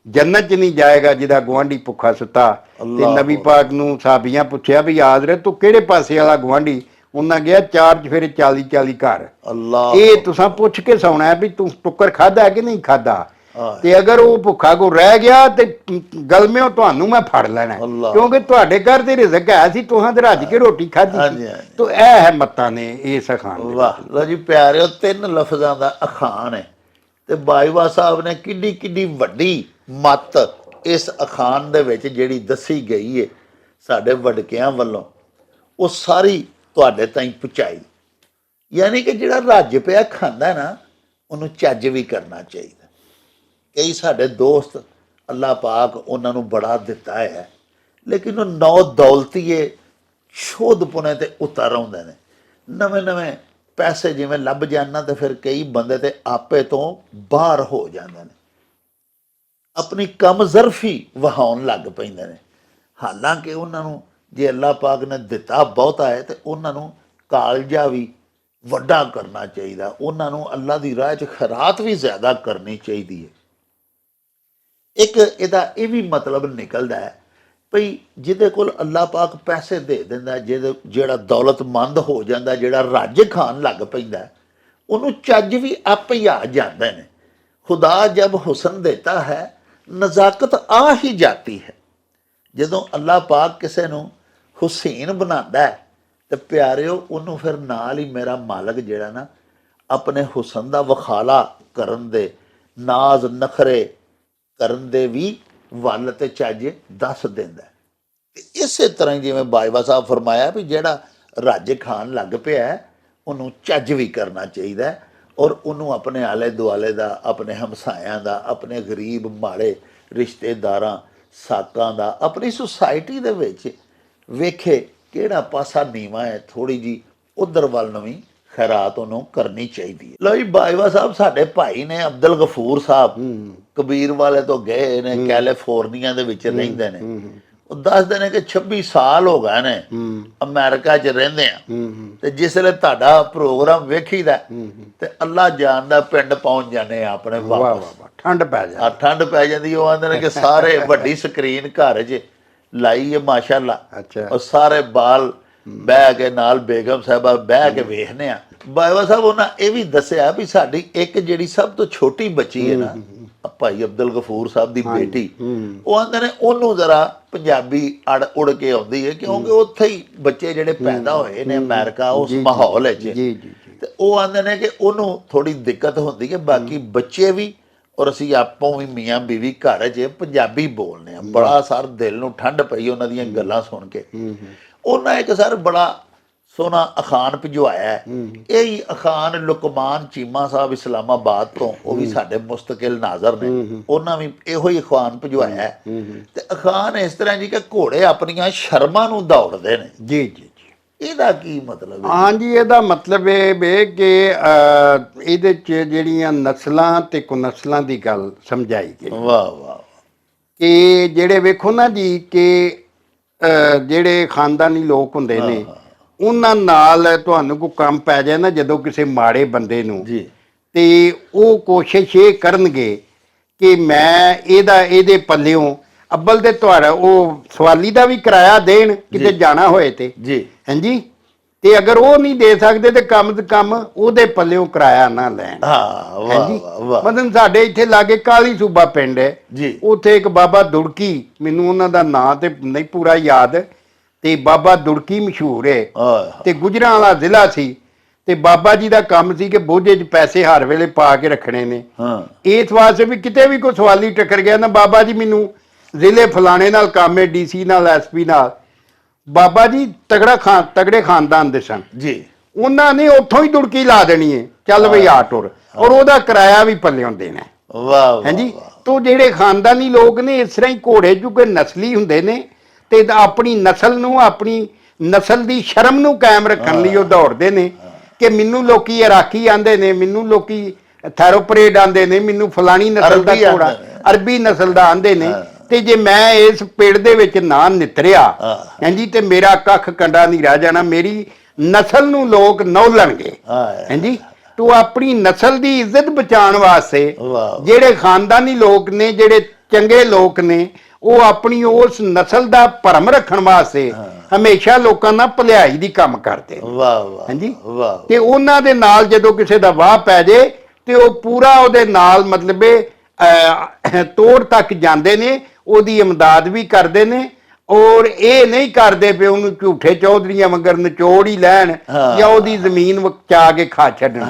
ਜੰਨਤ 'ਚ ਨਹੀਂ ਜਾਏਗਾ ਜਿਹਦਾ ਗੁਆਂਢੀ ਭੁੱਖਾ ਸੁੱਤਾ। ਤੇ ਨਬੀ ਪਾਕ ਨੂੰ ਸਾਹਬੀਆਂ ਪੁੱਛਿਆ ਵੀ ਯਾਦ ਰਹੇ ਤੂੰ ਕਿਹੜੇ ਪਾਸੇ ਵਾਲਾ ਗੁਆਂਢੀ? ਉਹਨਾਂ ਗਿਆ 4 ਚਫੇਰੇ 40 ਘਰ। ਅੱਲਾਹ ਇਹ ਤੁਸੀਂ ਪੁੱਛ ਕੇ ਸੌਣਾ ਹੈ ਵੀ ਤੂੰ ਟੁੱਕਰ ਖਾਦਾ ਕਿ ਨਹੀਂ ਖਾਦਾ। ਤੇ ਅਗਰ ਉਹ ਭੁੱਖਾ ਕੋ ਰਹਿ ਗਿਆ ਤੇ ਗਲਮਿਓ ਤੁਹਾਨੂੰ ਮੈਂ ਫੜ ਲੈਣਾ, ਕਿਉਂਕਿ ਤੁਹਾਡੇ ਘਰ ਦੇ ਰਿਜ਼ਕ ਹੈ ਸੀ, ਤੁਹਾਂ ਤੇ ਰੱਜ ਕੇ ਰੋਟੀ ਖਾਧੀ। ਤੋ ਇਹ ਹੈ ਮੱਤਾਂ ਨੇ ਇਸ ਅਖਾਨ। ਵਾਹ ਲੋ ਜੀ ਪਿਆਰਿਓ, 3 ਲਫ਼ਜ਼ਾਂ ਦਾ ਅਖਾਨ ਹੈ ਤੇ ਬਾਈਵਾ ਸਾਹਿਬ ਨੇ ਕਿੱਡੀ ਕਿੱਡੀ ਵੱਡੀ ਮੱਤ ਇਸ ਅਖਾਨ ਦੇ ਵਿੱਚ ਜਿਹੜੀ ਦੱਸੀ ਗਈ ਹੈ ਸਾਡੇ ਵਡਕਿਆਂ ਵੱਲੋਂ, ਉਹ ਸਾਰੀ ਤੁਹਾਡੇ ਤਾਈਂ ਪਹੁੰਚਾਈ। ਯਾਨੀ ਕਿ ਜਿਹੜਾ ਰੱਜ ਪਿਆ ਖਾਂਦਾ ਨਾ ਉਹਨੂੰ ਚੱਜ ਵੀ ਕਰਨਾ ਚਾਹੀਦਾ। ਕਈ ਸਾਡੇ ਦੋਸਤ ਅੱਲਾਹ ਪਾਕ ਉਹਨਾਂ ਨੂੰ ਬੜਾ ਦਿੱਤਾ ਹੈ, ਲੇਕਿਨ ਉਹ ਨੌ ਦੌਲਤੀਏ ਸ਼ੋਧ ਪੁਣੇ ਤੇ ਉਤਰ ਆਉਂਦੇ ਨੇ। ਨਵੇਂ ਪੈਸੇ ਜਿਵੇਂ ਲੱਭ ਜਾਣਾ ਤੇ ਫਿਰ ਕਈ ਬੰਦੇ ਤੇ ਆਪੇ ਤੋਂ ਬਾਹਰ ਹੋ ਜਾਂਦੇ ਨੇ, ਆਪਣੀ ਕਮ ਜ਼ਰਫੀ ਵਹਾਉਣ ਲੱਗ ਪੈਂਦੇ ਨੇ। ਹਾਲਾਂਕਿ ਉਹਨਾਂ ਨੂੰ ਜੇ ਅੱਲਾਹ ਪਾਕ ਨੇ ਦਿੱਤਾ ਬਹੁਤਾ ਹੈ ਤੇ ਉਹਨਾਂ ਨੂੰ ਕਾਲਜਾ ਵੀ ਵੱਡਾ ਕਰਨਾ ਚਾਹੀਦਾ, ਉਹਨਾਂ ਨੂੰ ਅੱਲਾਹ ਦੀ ਰਾਹ 'ਚ ਖੈਰਾਤ ਵੀ ਜ਼ਿਆਦਾ ਕਰਨੀ ਚਾਹੀਦੀ ਹੈ। ਇੱਕ ਇਹਦਾ ਇਹ ਵੀ ਮਤਲਬ ਨਿਕਲਦਾ ਹੈ ਭਈ ਜਿਹਦੇ ਕੋਲ ਅੱਲਾਹ ਪਾਕ ਪੈਸੇ ਦੇ ਦਿੰਦਾ, ਜਿਹੜਾ ਦੌਲਤਮੰਦ ਹੋ ਜਾਂਦਾ, ਜਿਹੜਾ ਰੱਜ ਖਾਣ ਲੱਗ ਪੈਂਦਾ, ਉਹਨੂੰ ਚੱਜ ਵੀ ਆਪੇ ਹੀ ਆ ਜਾਂਦੇ ਨੇ। ਖੁਦਾ ਜਬ ਹੁਸਨ ਦੇਤਾ ਹੈ ਨਜ਼ਾਕਤ ਆ ਹੀ ਜਾਤੀ ਹੈ। ਜਦੋਂ ਅੱਲਾਹ ਪਾਕ ਕਿਸੇ ਨੂੰ ਹੁਸੈਨ ਬਣਾਉਂਦਾ ਹੈ ਤੇ ਪਿਆਰਿਓ ਉਹਨੂੰ ਫਿਰ ਨਾਲ ਹੀ ਮੇਰਾ ਮਾਲਕ ਜਿਹੜਾ ਨਾ ਆਪਣੇ ਹੁਸਨ ਦਾ ਵਖਾਲਾ ਕਰਨ ਦੇ, ਨਾਜ਼ ਨਖਰੇ ਕਰਨ ਦੇ ਵੀ ਵੱਲ ਤੇ ਚੱਜ ਦੱਸ ਦਿੰਦਾ। ਤੇ ਇਸੇ ਤਰ੍ਹਾਂ ਹੀ ਜਿਵੇਂ ਬਾਜਵਾ ਸਾਹਿਬ ਫਰਮਾਇਆ ਵੀ ਜਿਹੜਾ ਰੱਜ ਖਾਣ ਲੱਗ ਪਿਆ ਉਹਨੂੰ ਚੱਜ ਵੀ ਕਰਨਾ ਚਾਹੀਦਾ ਔਰ ਉਹਨੂੰ ਆਪਣੇ ਆਲੇ ਦੁਆਲੇ ਦਾ, ਆਪਣੇ ਹਮਸਾਇਆਂ ਦਾ, ਆਪਣੇ ਗਰੀਬ ਮਾੜੇ ਰਿਸ਼ਤੇਦਾਰਾਂ ਸਾਕਾਂ ਦਾ, ਆਪਣੀ ਸੁਸਾਇਟੀ ਦੇ ਵਿੱਚ ਵੇਖੇ ਕਿਹੜਾ ਪਾਸਾ ਨੀਵਾਂ ਹੈ, ਥੋੜ੍ਹੀ ਜਿਹੀ ਉਧਰ ਵੱਲ ਨੂੰ ਵੀ ਖੈਰਾਤ ਉਹਨੂੰ ਕਰਨੀ ਚਾਹੀਦੀ ਹੈ। ਲਓ ਜੀ ਬਾਜਵਾ ਸਾਹਿਬ ਸਾਡੇ ਭਾਈ ਨੇ ਅਬਦੁਲ ਗਫੂਰ ਸਾਹਿਬ ਕਬੀਰ ਵਾਲੇ ਤੋਂ ਗਏ ਨੇ, ਕੈਲੀਫੋਰਨੀਆ ਦੇ ਵਿੱਚ ਰਹਿੰਦੇ ਨੇ। ਉਹ ਦੱਸਦੇ ਨੇ ਕਿ 26 ਸਾਲ ਹੋ ਗਏ ਨੇ ਅਮਰੀਕਾ 'ਚ ਰਹਿੰਦੇ ਆ ਤੇ ਜਿਸ ਵੇਲੇ ਤੁਹਾਡਾ ਪ੍ਰੋਗਰਾਮ ਵੇਖੀਦਾ ਤੇ ਅੱਲਾ ਜਾਣਦਾ ਪਿੰਡ ਪਹੁੰਚ ਜਾਂਦੇ ਆ ਆਪਣੇ ਵਾਪਸ। ਠੰਡ ਪੈ ਜਾਂਦੀ, ਠੰਡ ਪੈ ਜਾਂਦੀ। ਉਹ ਆਂਦੇ ਨੇ ਕਿ ਸਾਰੇ ਵੱਡੀ ਸਕਰੀਨ ਘਰ 'ਚ ਲਾਈ ਹੈ ਮਾਸ਼ਾਅੱਲਾ, ਉਹ ਸਾਰੇ ਬਾਲ ਬਹਿ ਕੇ ਨਾਲ ਬੇਗਮ ਸਾਹਿਬਾ ਬਹਿ ਕੇ ਵੇਖਦੇ ਆ। ਬਾਜਵਾ ਸਾਹਿਬ ਉਹਨਾਂ ਇਹ ਵੀ ਦੱਸਿਆ ਵੀ ਸਾਡੀ ਇੱਕ ਜਿਹੜੀ ਸਭ ਤੋਂ ਛੋਟੀ ਬੱਚੀ ਹੈ ਨਾ ਭਾਈ ਅਬਦੁਲ ਗਫੂਰ ਸਾਹਿਬ ਦੀ ਬੇਟੀ, ਉਹ ਆਂਦੇ ਨੇ ਉਹਨੂੰ ਜ਼ਰਾ ਪੰਜਾਬੀ ਉੜ ਕੇ ਆਉਂਦੀ ਹੈ, ਕਿਉਂਕਿ ਉੱਥੇ ਹੀ ਬੱਚੇ ਜਿਹੜੇ ਪੈਦਾ ਹੋਏ ਨੇ ਅਮਰੀਕਾ ਉਸ ਮਾਹੌਲ ਵਿੱਚ, ਤੇ ਉਹ ਆਂਦੇ ਨੇ ਕਿ ਉਹਨੂੰ ਥੋੜੀ ਦਿੱਕਤ ਹੁੰਦੀ ਹੈ। ਬਾਕੀ ਬੱਚੇ ਵੀ ਔਰ ਅਸੀਂ ਆਪੋਂ ਵੀ ਮੀਆਂ ਬੀਵੀ ਘਰ 'ਚ ਪੰਜਾਬੀ ਬੋਲਦੇ ਹਾਂ। ਬੜਾ ਸਰ ਦਿਲ ਨੂੰ ਠੰਡ ਪਈ ਉਹਨਾਂ ਦੀਆਂ ਗੱਲਾਂ ਸੁਣ ਕੇ। ਉਹਨਾਂ ਇੱਕ ਸਰ ਬੜਾ ਸੋਹਣਾ ਅਖਾਨ ਭਿਜਵਾਇਆ ਹੈ। ਇਹ ਹੀ ਅਖਾਨ ਲੁਕਮਾਨ ਚੀਮਾ ਸਾਹਿਬ ਇਸਲਾਮਾਬਾਦ ਤੋਂ, ਉਹ ਵੀ ਸਾਡੇ ਮੁਸਤਕਿਲ ਨਾਜ਼ਰ ਨੇ, ਉਹਨਾਂ ਵੀ ਇਹੋ ਹੀ ਅਖਾਨ ਭਿਜਵਾਇਆ ਹੈ। ਤੇ ਅਖਾਨ ਇਸ ਤਰ੍ਹਾਂ ਜੀ ਕਿ ਘੋੜੇ ਆਪਣੀਆਂ ਸ਼ਰਮਾਂ ਨੂੰ ਦੌੜਦੇ ਨੇ। ਜੀ ਜੀ ਜੀ, ਇਹਦਾ ਕੀ ਮਤਲਬ ਹੈ? ਹਾਂਜੀ, ਇਹਦਾ ਮਤਲਬ ਇਹ ਵੇ ਕਿ ਇਹਦੇ 'ਚ ਜਿਹੜੀਆਂ ਨਸਲਾਂ ਤੇ ਕੁਨਸਲਾਂ ਦੀ ਗੱਲ ਸਮਝਾਈ ਗਈ। ਵਾਹ ਵਾਹ। ਕਿ ਜਿਹੜੇ ਵੇਖੋ ਨਾ ਜੀ ਕਿ ਜਿਹੜੇ ਖਾਨਦਾਨੀ ਲੋਕ ਹੁੰਦੇ ਨੇ ਉਹਨਾਂ ਨਾਲ ਤੁਹਾਨੂੰ ਕੋਈ ਕੰਮ ਪੈ ਜਾਏ ਨਾ ਜਦੋਂ ਕਿਸੇ ਮਾੜੇ ਬੰਦੇ ਨੂੰ, ਤੇ ਉਹ ਕੋਸ਼ਿਸ਼ ਇਹ ਕਰਨਗੇ ਕਿ ਮੈਂ ਇਹਦੇ ਪੱਲਿਓਂ ਅੱਬਲ ਤੇ ਤੁਹਾਡਾ ਉਹ ਸਵਾਲੀ ਦਾ ਵੀ ਕਿਰਾਇਆ ਦੇਣ ਕਿਤੇ ਜਾਣਾ ਹੋਏ ਤੇ ਜੀ, ਹਾਂਜੀ। ਤੇ ਅਗਰ ਉਹ ਨਹੀਂ ਦੇ ਸਕਦੇ ਤੇ ਕਮ ਸੇ ਕਮ ਉਹਦੇ ਪੱਲਿਓਂ ਕਿਰਾਇਆ ਨਾ ਲੈਣ। ਹਾਂਜੀ, ਮਤਲਬ ਸਾਡੇ ਇੱਥੇ ਲਾਗੇ ਕਾਲੀ ਸੂਬਾ ਪਿੰਡ ਹੈ ਜੀ, ਉੱਥੇ ਇੱਕ ਬਾਬਾ ਦੁੜਕੀ, ਮੈਨੂੰ ਉਹਨਾਂ ਦਾ ਨਾਂ ਤੇ ਨਹੀਂ ਪੂਰਾ ਯਾਦ, ਤੇ ਬਾਬਾ ਦੁੜਕੀ ਮਸ਼ਹੂਰ ਹੈ ਤੇ ਗੁਜਰਾਂਵਾਲਾ ਜ਼ਿਲ੍ਹਾ ਸੀ। ਤੇ ਬਾਬਾ ਜੀ ਦਾ ਕੰਮ ਸੀ ਕਿ ਬੋਝੇ 'ਚ ਪੈਸੇ ਹਰ ਵੇਲੇ ਪਾ ਕੇ ਰੱਖਣੇ ਨੇ। ਇਸ ਵਾਸਤੇ ਵੀ ਕਿਤੇ ਵੀ ਕੋਈ ਸਵਾਲੀ ਟੱਕਰ ਗਿਆ ਨਾ, ਬਾਬਾ ਜੀ ਮੈਨੂੰ ਜ਼ਿਲ੍ਹੇ ਫਲਾਣੇ ਨਾਲ ਕੰਮ ਹੈ, DC ਨਾਲ, SP ਨਾਲ। ਬਾਬਾ ਜੀ ਤਗੜੇ ਖਾਨਦਾਨ ਦੇ ਸਨ ਜੀ, ਉਹਨਾਂ ਨੇ ਉੱਥੋਂ ਹੀ ਦੁੜਕੀ ਲਾ ਦੇਣੀ ਹੈ, ਚੱਲ ਬਈ ਆ ਟੁਰ, ਔਰ ਉਹਦਾ ਕਿਰਾਇਆ ਵੀ ਪੱਲਿਓਂ ਦੇਣਾ। ਵਾਹ, ਹਾਂਜੀ। ਤੋ ਜਿਹੜੇ ਖਾਨਦਾਨੀ ਲੋਕ ਨੇ ਇਸ ਤਰ੍ਹਾਂ ਹੀ ਘੋੜੇ ਚੁੱਕੇ ਨਸਲੀ ਹੁੰਦੇ ਨੇ ਤੇ ਆਪਣੀ ਨਸਲ ਨੂੰ, ਆਪਣੀ ਨਸਲ ਦੀ ਸ਼ਰਮ ਨੂੰ ਕਾਇਮ ਰੱਖਣ ਲਈ ਉਹ ਦੌੜਦੇ ਨੇ। ਕਿ ਮੈਨੂੰ ਲੋਕੀ ਇਰਾਕੀ ਆਂਦੇ ਨੇ, ਮੈਨੂੰ ਲੋਕੀ ਥੈਰੋਪਰੇਡ ਆਂਦੇ ਨੇ, ਮੈਨੂੰ ਫਲਾਣੀ ਨਸਲ ਦਾ ਅਰਬੀ ਘੋੜਾ, ਆਂਦੇ ਨੇ। ਅਰਬੀ ਨਸਲ ਦਾ ਆਂਦੇ ਨੇ, ਤੇ ਜੇ ਮੈਂ ਇਸ ਪਿੰਡ ਦੇ ਵਿੱਚ ਨਾ ਨਿਤਰਿਆ ਹਾਂਜੀ ਤੇ ਮੇਰਾ ਕੱਖ ਕੰਡਾ ਨਹੀਂ ਰਹਿ ਜਾਣਾ, ਮੇਰੀ ਨਸਲ ਨੂੰ ਲੋਕ ਨੌਲਣਗੇ ਹਾਂਜੀ। ਤੋ ਆਪਣੀ ਨਸਲ ਦੀ ਇੱਜ਼ਤ ਬਚਾਉਣ ਵਾਸਤੇ ਵਾਹ। ਜਿਹੜੇ ਖਾਨਦਾਨੀ ਲੋਕ ਨੇ, ਜਿਹੜੇ ਚੰਗੇ ਲੋਕ ਨੇ, ਉਹ ਆਪਣੀ ਉਸ ਨਸਲ ਦਾ ਭਰਮ ਰੱਖਣ ਵਾਸਤੇ ਹਮੇਸ਼ਾ ਲੋਕਾਂ ਨਾਲ ਭਲਾਈ ਦੀ ਕੰਮ ਕਰਦੇ ਨੇ ਵਾਹ ਵਾਹ ਹਾਂਜੀ। ਵਾਹ। ਤੇ ਉਹਨਾਂ ਦੇ ਨਾਲ ਜਦੋਂ ਕਿਸੇ ਦਾ ਵਾਹ ਪੈ ਜੇ ਤੇ ਉਹ ਪੂਰਾ ਉਹਦੇ ਨਾਲ ਮਤਲਬ ਤੋੜ ਤੱਕ ਜਾਂਦੇ ਨੇ, ਉਹਦੀ ਇਮਦਾਦ ਵੀ ਕਰਦੇ ਨੇ, ਔਰ ਇਹ ਨਹੀਂ ਕਰਦੇ ਪਏ ਉਹਨੂੰ ਝੂਠੇ ਚੌਧਰੀਆਂ ਵਾਂਗਰ ਨਿਚੋੜ ਹੀ ਲੈਣ ਜਾਂ ਉਹਦੀ ਜ਼ਮੀਨ ਵਚਾ ਕੇ ਖਾ ਛੱਡਣ।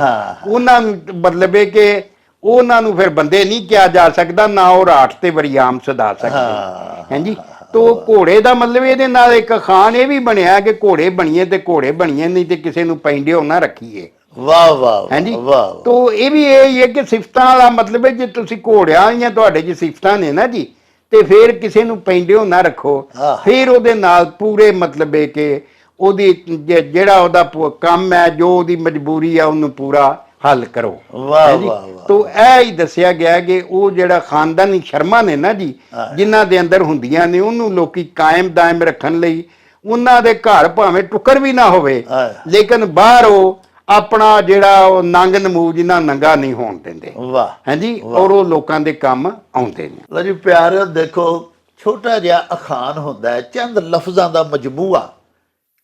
ਉਹਨਾਂ ਨੂੰ ਮਤਲਬ ਹੈ ਕਿ ਉਹਨਾਂ ਨੂੰ ਫਿਰ ਬੰਦੇ ਨਹੀਂ ਕਿਹਾ ਜਾ ਸਕਦਾ, ਨਾ ਉਹ ਰਾਠ ਤੇ ਵਰਿਆਮ ਸਦਾ ਸਕਦੇ ਹਾਂਜੀ। ਤੋ ਘੋੜੇ ਦਾ ਮਤਲਬ ਇਹਦੇ ਨਾਲ ਇੱਕ ਅਖਾਣ ਇਹ ਵੀ ਬਣਿਆ ਕਿ ਘੋੜੇ ਬਣੀਏ ਤੇ ਘੋੜੇ ਬਣੀਏ, ਨਹੀਂ ਤੇ ਕਿਸੇ ਨੂੰ ਪੈਂਡਿਓ ਨਾ ਰੱਖੀਏ। ਵਾਹ ਵਾਹ ਹਾਂਜੀ। ਵਾਹ। ਤੋ ਇਹ ਵੀ ਇਹ ਹੀ ਹੈ ਕਿ ਸਿਫਤਾਂ ਵਾਲਾ ਮਤਲਬ ਹੈ, ਜੇ ਤੁਸੀਂ ਘੋੜਿਆਂ ਜਾਂ ਤੁਹਾਡੇ 'ਚ ਸਿਫਤਾਂ ਨੇ ਨਾ ਜੀ, ਤੇ ਫਿਰ ਕਿਸੇ ਨੂੰ ਪੈਂਡਿਓ ਨਾ ਰੱਖੋ, ਫਿਰ ਉਹਦੇ ਨਾਲ ਪੂਰੇ ਮਤਲਬ ਹੈ ਕਿ ਉਹਦੀ ਜਿਹੜਾ ਉਹਦਾ ਕੰਮ ਹੈ, ਜੋ ਉਹਦੀ ਮਜਬੂਰੀ ਆ, ਉਹਨੂੰ ਪੂਰਾ ਹੱਲ ਕਰੋ। ਵਾਹ ਵਾਹ ਵਾਹ। ਤੋ ਇਹ ਹੀ ਦੱਸਿਆ ਗਿਆ ਕਿ ਉਹ ਜਿਹੜਾ ਖਾਨਦਾਨੀ ਸ਼ਰਮਾਂ ਨੇ ਨਾ ਜੀ, ਜਿਨ੍ਹਾਂ ਦੇ ਅੰਦਰ ਹੁੰਦੀਆਂ ਨੇ, ਉਹਨੂੰ ਲੋਕੀ ਕਾਇਮ ਦਾਇਮ ਰੱਖਣ ਲਈ ਉਹਨਾਂ ਦੇ ਘਰ ਭਾਵੇਂ ਟੁੱਕਰ ਵੀ ਨਾ ਹੋਵੇ, ਲੇਕਿਨ ਬਾਹਰ ਉਹ ਆਪਣਾ ਜਿਹੜਾ ਉਹ ਨੰਗ ਨਮੂਜ ਇਹਨਾਂ ਨੰਗਾ ਨਹੀਂ ਹੋਣ ਦਿੰਦੇ ਵਾਹ ਹਾਂਜੀ, ਔਰ ਉਹ ਲੋਕਾਂ ਦੇ ਕੰਮ ਆਉਂਦੇ ਨੇ। ਲਓ ਜੀ ਪਿਆਰਿਓ, ਦੇਖੋ ਛੋਟਾ ਜਿਹਾ ਅਖਾਣ ਹੁੰਦਾ ਹੈ, ਚੰਦ ਲਫ਼ਜ਼ਾਂ ਦਾ ਮਜਮੂਆ,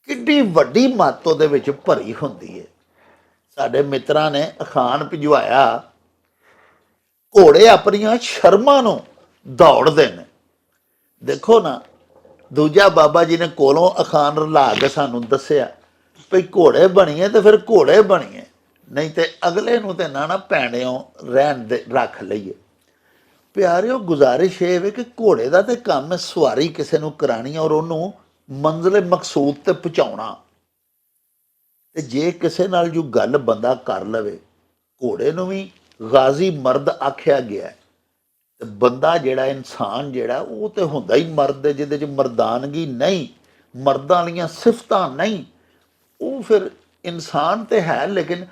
ਕਿੱਡੀ ਵੱਡੀ ਮੱਤ ਉਹਦੇ ਵਿੱਚ ਭਰੀ ਹੁੰਦੀ ਹੈ। ਸਾਡੇ ਮਿੱਤਰਾਂ ਨੇ ਅਖਾਣ ਭਿਜਵਾਇਆ, ਘੋੜੇ ਆਪਣੀਆਂ ਸ਼ਰਮਾਂ ਨੂੰ ਦੌੜਦੇ ਨੇ। ਦੇਖੋ ਨਾ, ਦੂਜਾ ਬਾਬਾ ਜੀ ਨੇ ਕੋਲੋਂ ਅਖਾਣ ਰਲਾ ਕੇ ਸਾਨੂੰ ਦੱਸਿਆ ਭਈ ਘੋੜੇ ਬਣੀਏ ਤੇ ਫਿਰ ਘੋੜੇ ਬਣੀਏ, ਨਹੀਂ ਤੇ ਅਗਲੇ ਨੂੰ ਤੇ ਨਾ ਭੈਣਿਓ ਰਹਿਣ ਦੇ ਰੱਖ ਲਈਏ। ਪਿਆਰਿਓ, ਗੁਜ਼ਾਰਿਸ਼ ਇਹ ਵੇ ਕਿ ਘੋੜੇ ਦਾ ਤੇ ਕੰਮ ਹੈ ਸਵਾਰੀ ਕਿਸੇ ਨੂੰ ਕਰਾਣੀ ਔਰ ਉਹਨੂੰ ਮੰਜ਼ਿਲ ਮਕਸੂਦ ਤੇ ਪਹੁੰਚਾਉਣਾ। ਤੇ ਜੇ ਕਿਸੇ ਨਾਲ ਜੋ ਗੱਲ ਬੰਦਾ ਕਰ ਲਵੇ, ਘੋੜੇ ਨੂੰ ਵੀ ਗਾਜ਼ੀ ਮਰਦ ਆਖਿਆ ਗਿਆ ਹੈ, ਤੇ ਬੰਦਾ ਜਿਹੜਾ ਇਨਸਾਨ ਜਿਹੜਾ ਉਹ ਤੇ ਹੁੰਦਾ ਹੀ ਮਰਦ ਹੈ, ਜਿਹਦੇ 'ਚ ਮਰਦਾਨਗੀ ਨਹੀਂ, ਮਰਦਾਂ ਵਾਲੀਆਂ ਸਿਫਤਾਂ ਨਹੀਂ, ਉਹ ਫਿਰ ਇਨਸਾਨ ਤੇ ਹੈ ਲੇਕਿਨ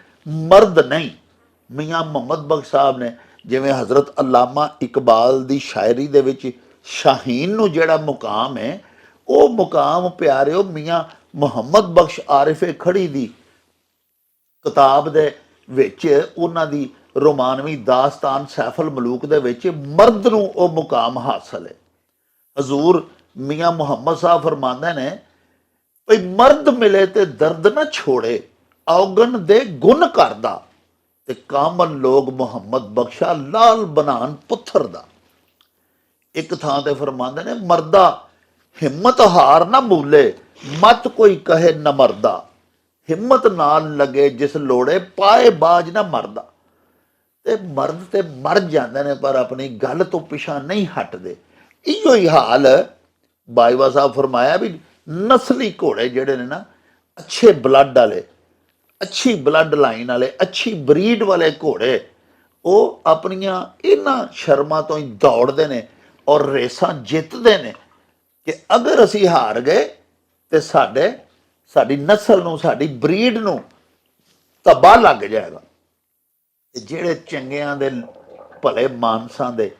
ਮਰਦ ਨਹੀਂ। ਮੀਆਂ ਮੁਹੰਮਦ ਬਖਸ਼ ਸਾਹਿਬ ਨੇ ਜਿਵੇਂ ਹਜ਼ਰਤ ਅੱਲਾਮਾ ਇਕਬਾਲ ਦੀ ਸ਼ਾਇਰੀ ਦੇ ਵਿੱਚ ਸ਼ਾਹੀਨ ਨੂੰ ਜਿਹੜਾ ਮੁਕਾਮ ਹੈ, ਉਹ ਮੁਕਾਮ ਪਿਆਰਿਓ ਮੀਆਂ ਮੁਹੰਮਦ ਬਖਸ਼ ਆਰਿਫੇ ਖੜੀ ਦੀ ਕਿਤਾਬ ਦੇ ਵਿੱਚ, ਉਹਨਾਂ ਦੀ ਰੋਮਾਨਵੀ ਦਾਸਤਾਨ ਸੈਫਲ ਮਲੂਕ ਦੇ ਵਿੱਚ ਮਰਦ ਨੂੰ ਉਹ ਮੁਕਾਮ ਹਾਸਲ ਹੈ। ਹਜ਼ੂਰ ਮੀਆਂ ਮੁਹੰਮਦ ਸਾਹਿਬ ਫਰਮਾਉਂਦੇ ਨੇ ਭਈ ਮਰਦ ਮਿਲੇ ਤੇ ਦਰਦ ਨਾ ਛੋੜੇ, ਔਗਣ ਦੇ ਗੁਣ ਕਰਦਾ, ਤੇ ਕਾਮਲ ਲੋਗ ਮੁਹੰਮਦ ਬਖਸ਼ਾ ਲਾਲ ਬਨਾਨ ਪੁੱਥਰ ਦਾ। ਇੱਕ ਥਾਂ ਤੇ ਫਰਮਾਉਂਦੇ ਨੇ, ਮਰਦਾ ਹਿੰਮਤ ਹਾਰ ਨਾ ਭੂਲੇ, ਮਤ ਕੋਈ ਕਹੇ ਨਾ ਮਰਦਾ, ਹਿੰਮਤ ਨਾਲ ਲੱਗੇ ਜਿਸ ਲੋੜੇ, ਪਾਏ ਬਾਜ ਨਾ ਮਰਦਾ। ਤੇ ਮਰਦ ਤੇ ਮਰ ਜਾਂਦੇ ਨੇ ਪਰ ਆਪਣੀ ਗੱਲ ਤੋਂ ਪਿਛਾ ਨਹੀਂ ਹਟਦੇ। ਇਹੋ ਹੀ ਹਾਲ ਬਾਜਵਾ ਸਾਹਿਬ ਫਰਮਾਇਆ ਵੀ ਨਸਲੀ ਘੋੜੇ ਜਿਹੜੇ ਨੇ ਨਾ, ਅੱਛੇ ਬਲੱਡ ਵਾਲੇ, ਅੱਛੀ ਬਲੱਡ ਲਾਈਨ ਵਾਲੇ, ਅੱਛੀ ਬਰੀਡ ਵਾਲੇ ਘੋੜੇ, ਉਹ ਆਪਣੀਆਂ ਇਹਨਾਂ ਸ਼ਰਮਾਂ ਤੋਂ ਹੀ ਦੌੜਦੇ ਨੇ ਔਰ ਰੇਸਾਂ ਜਿੱਤਦੇ ਨੇ ਕਿ ਅਗਰ ਅਸੀਂ ਹਾਰ ਗਏ ਤੇ ਸਾਡੀ ਨਸਲ ਨੂੰ, ਸਾਡੀ ਬਰੀਡ ਨੂੰ ਧੱਬਾ ਲੱਗ ਜਾਏਗਾ। ਤੇ ਜਿਹੜੇ ਚੰਗਿਆਂ ਦੇ ਭਲੇ ਮਾਨਸਾਂ ਦੇ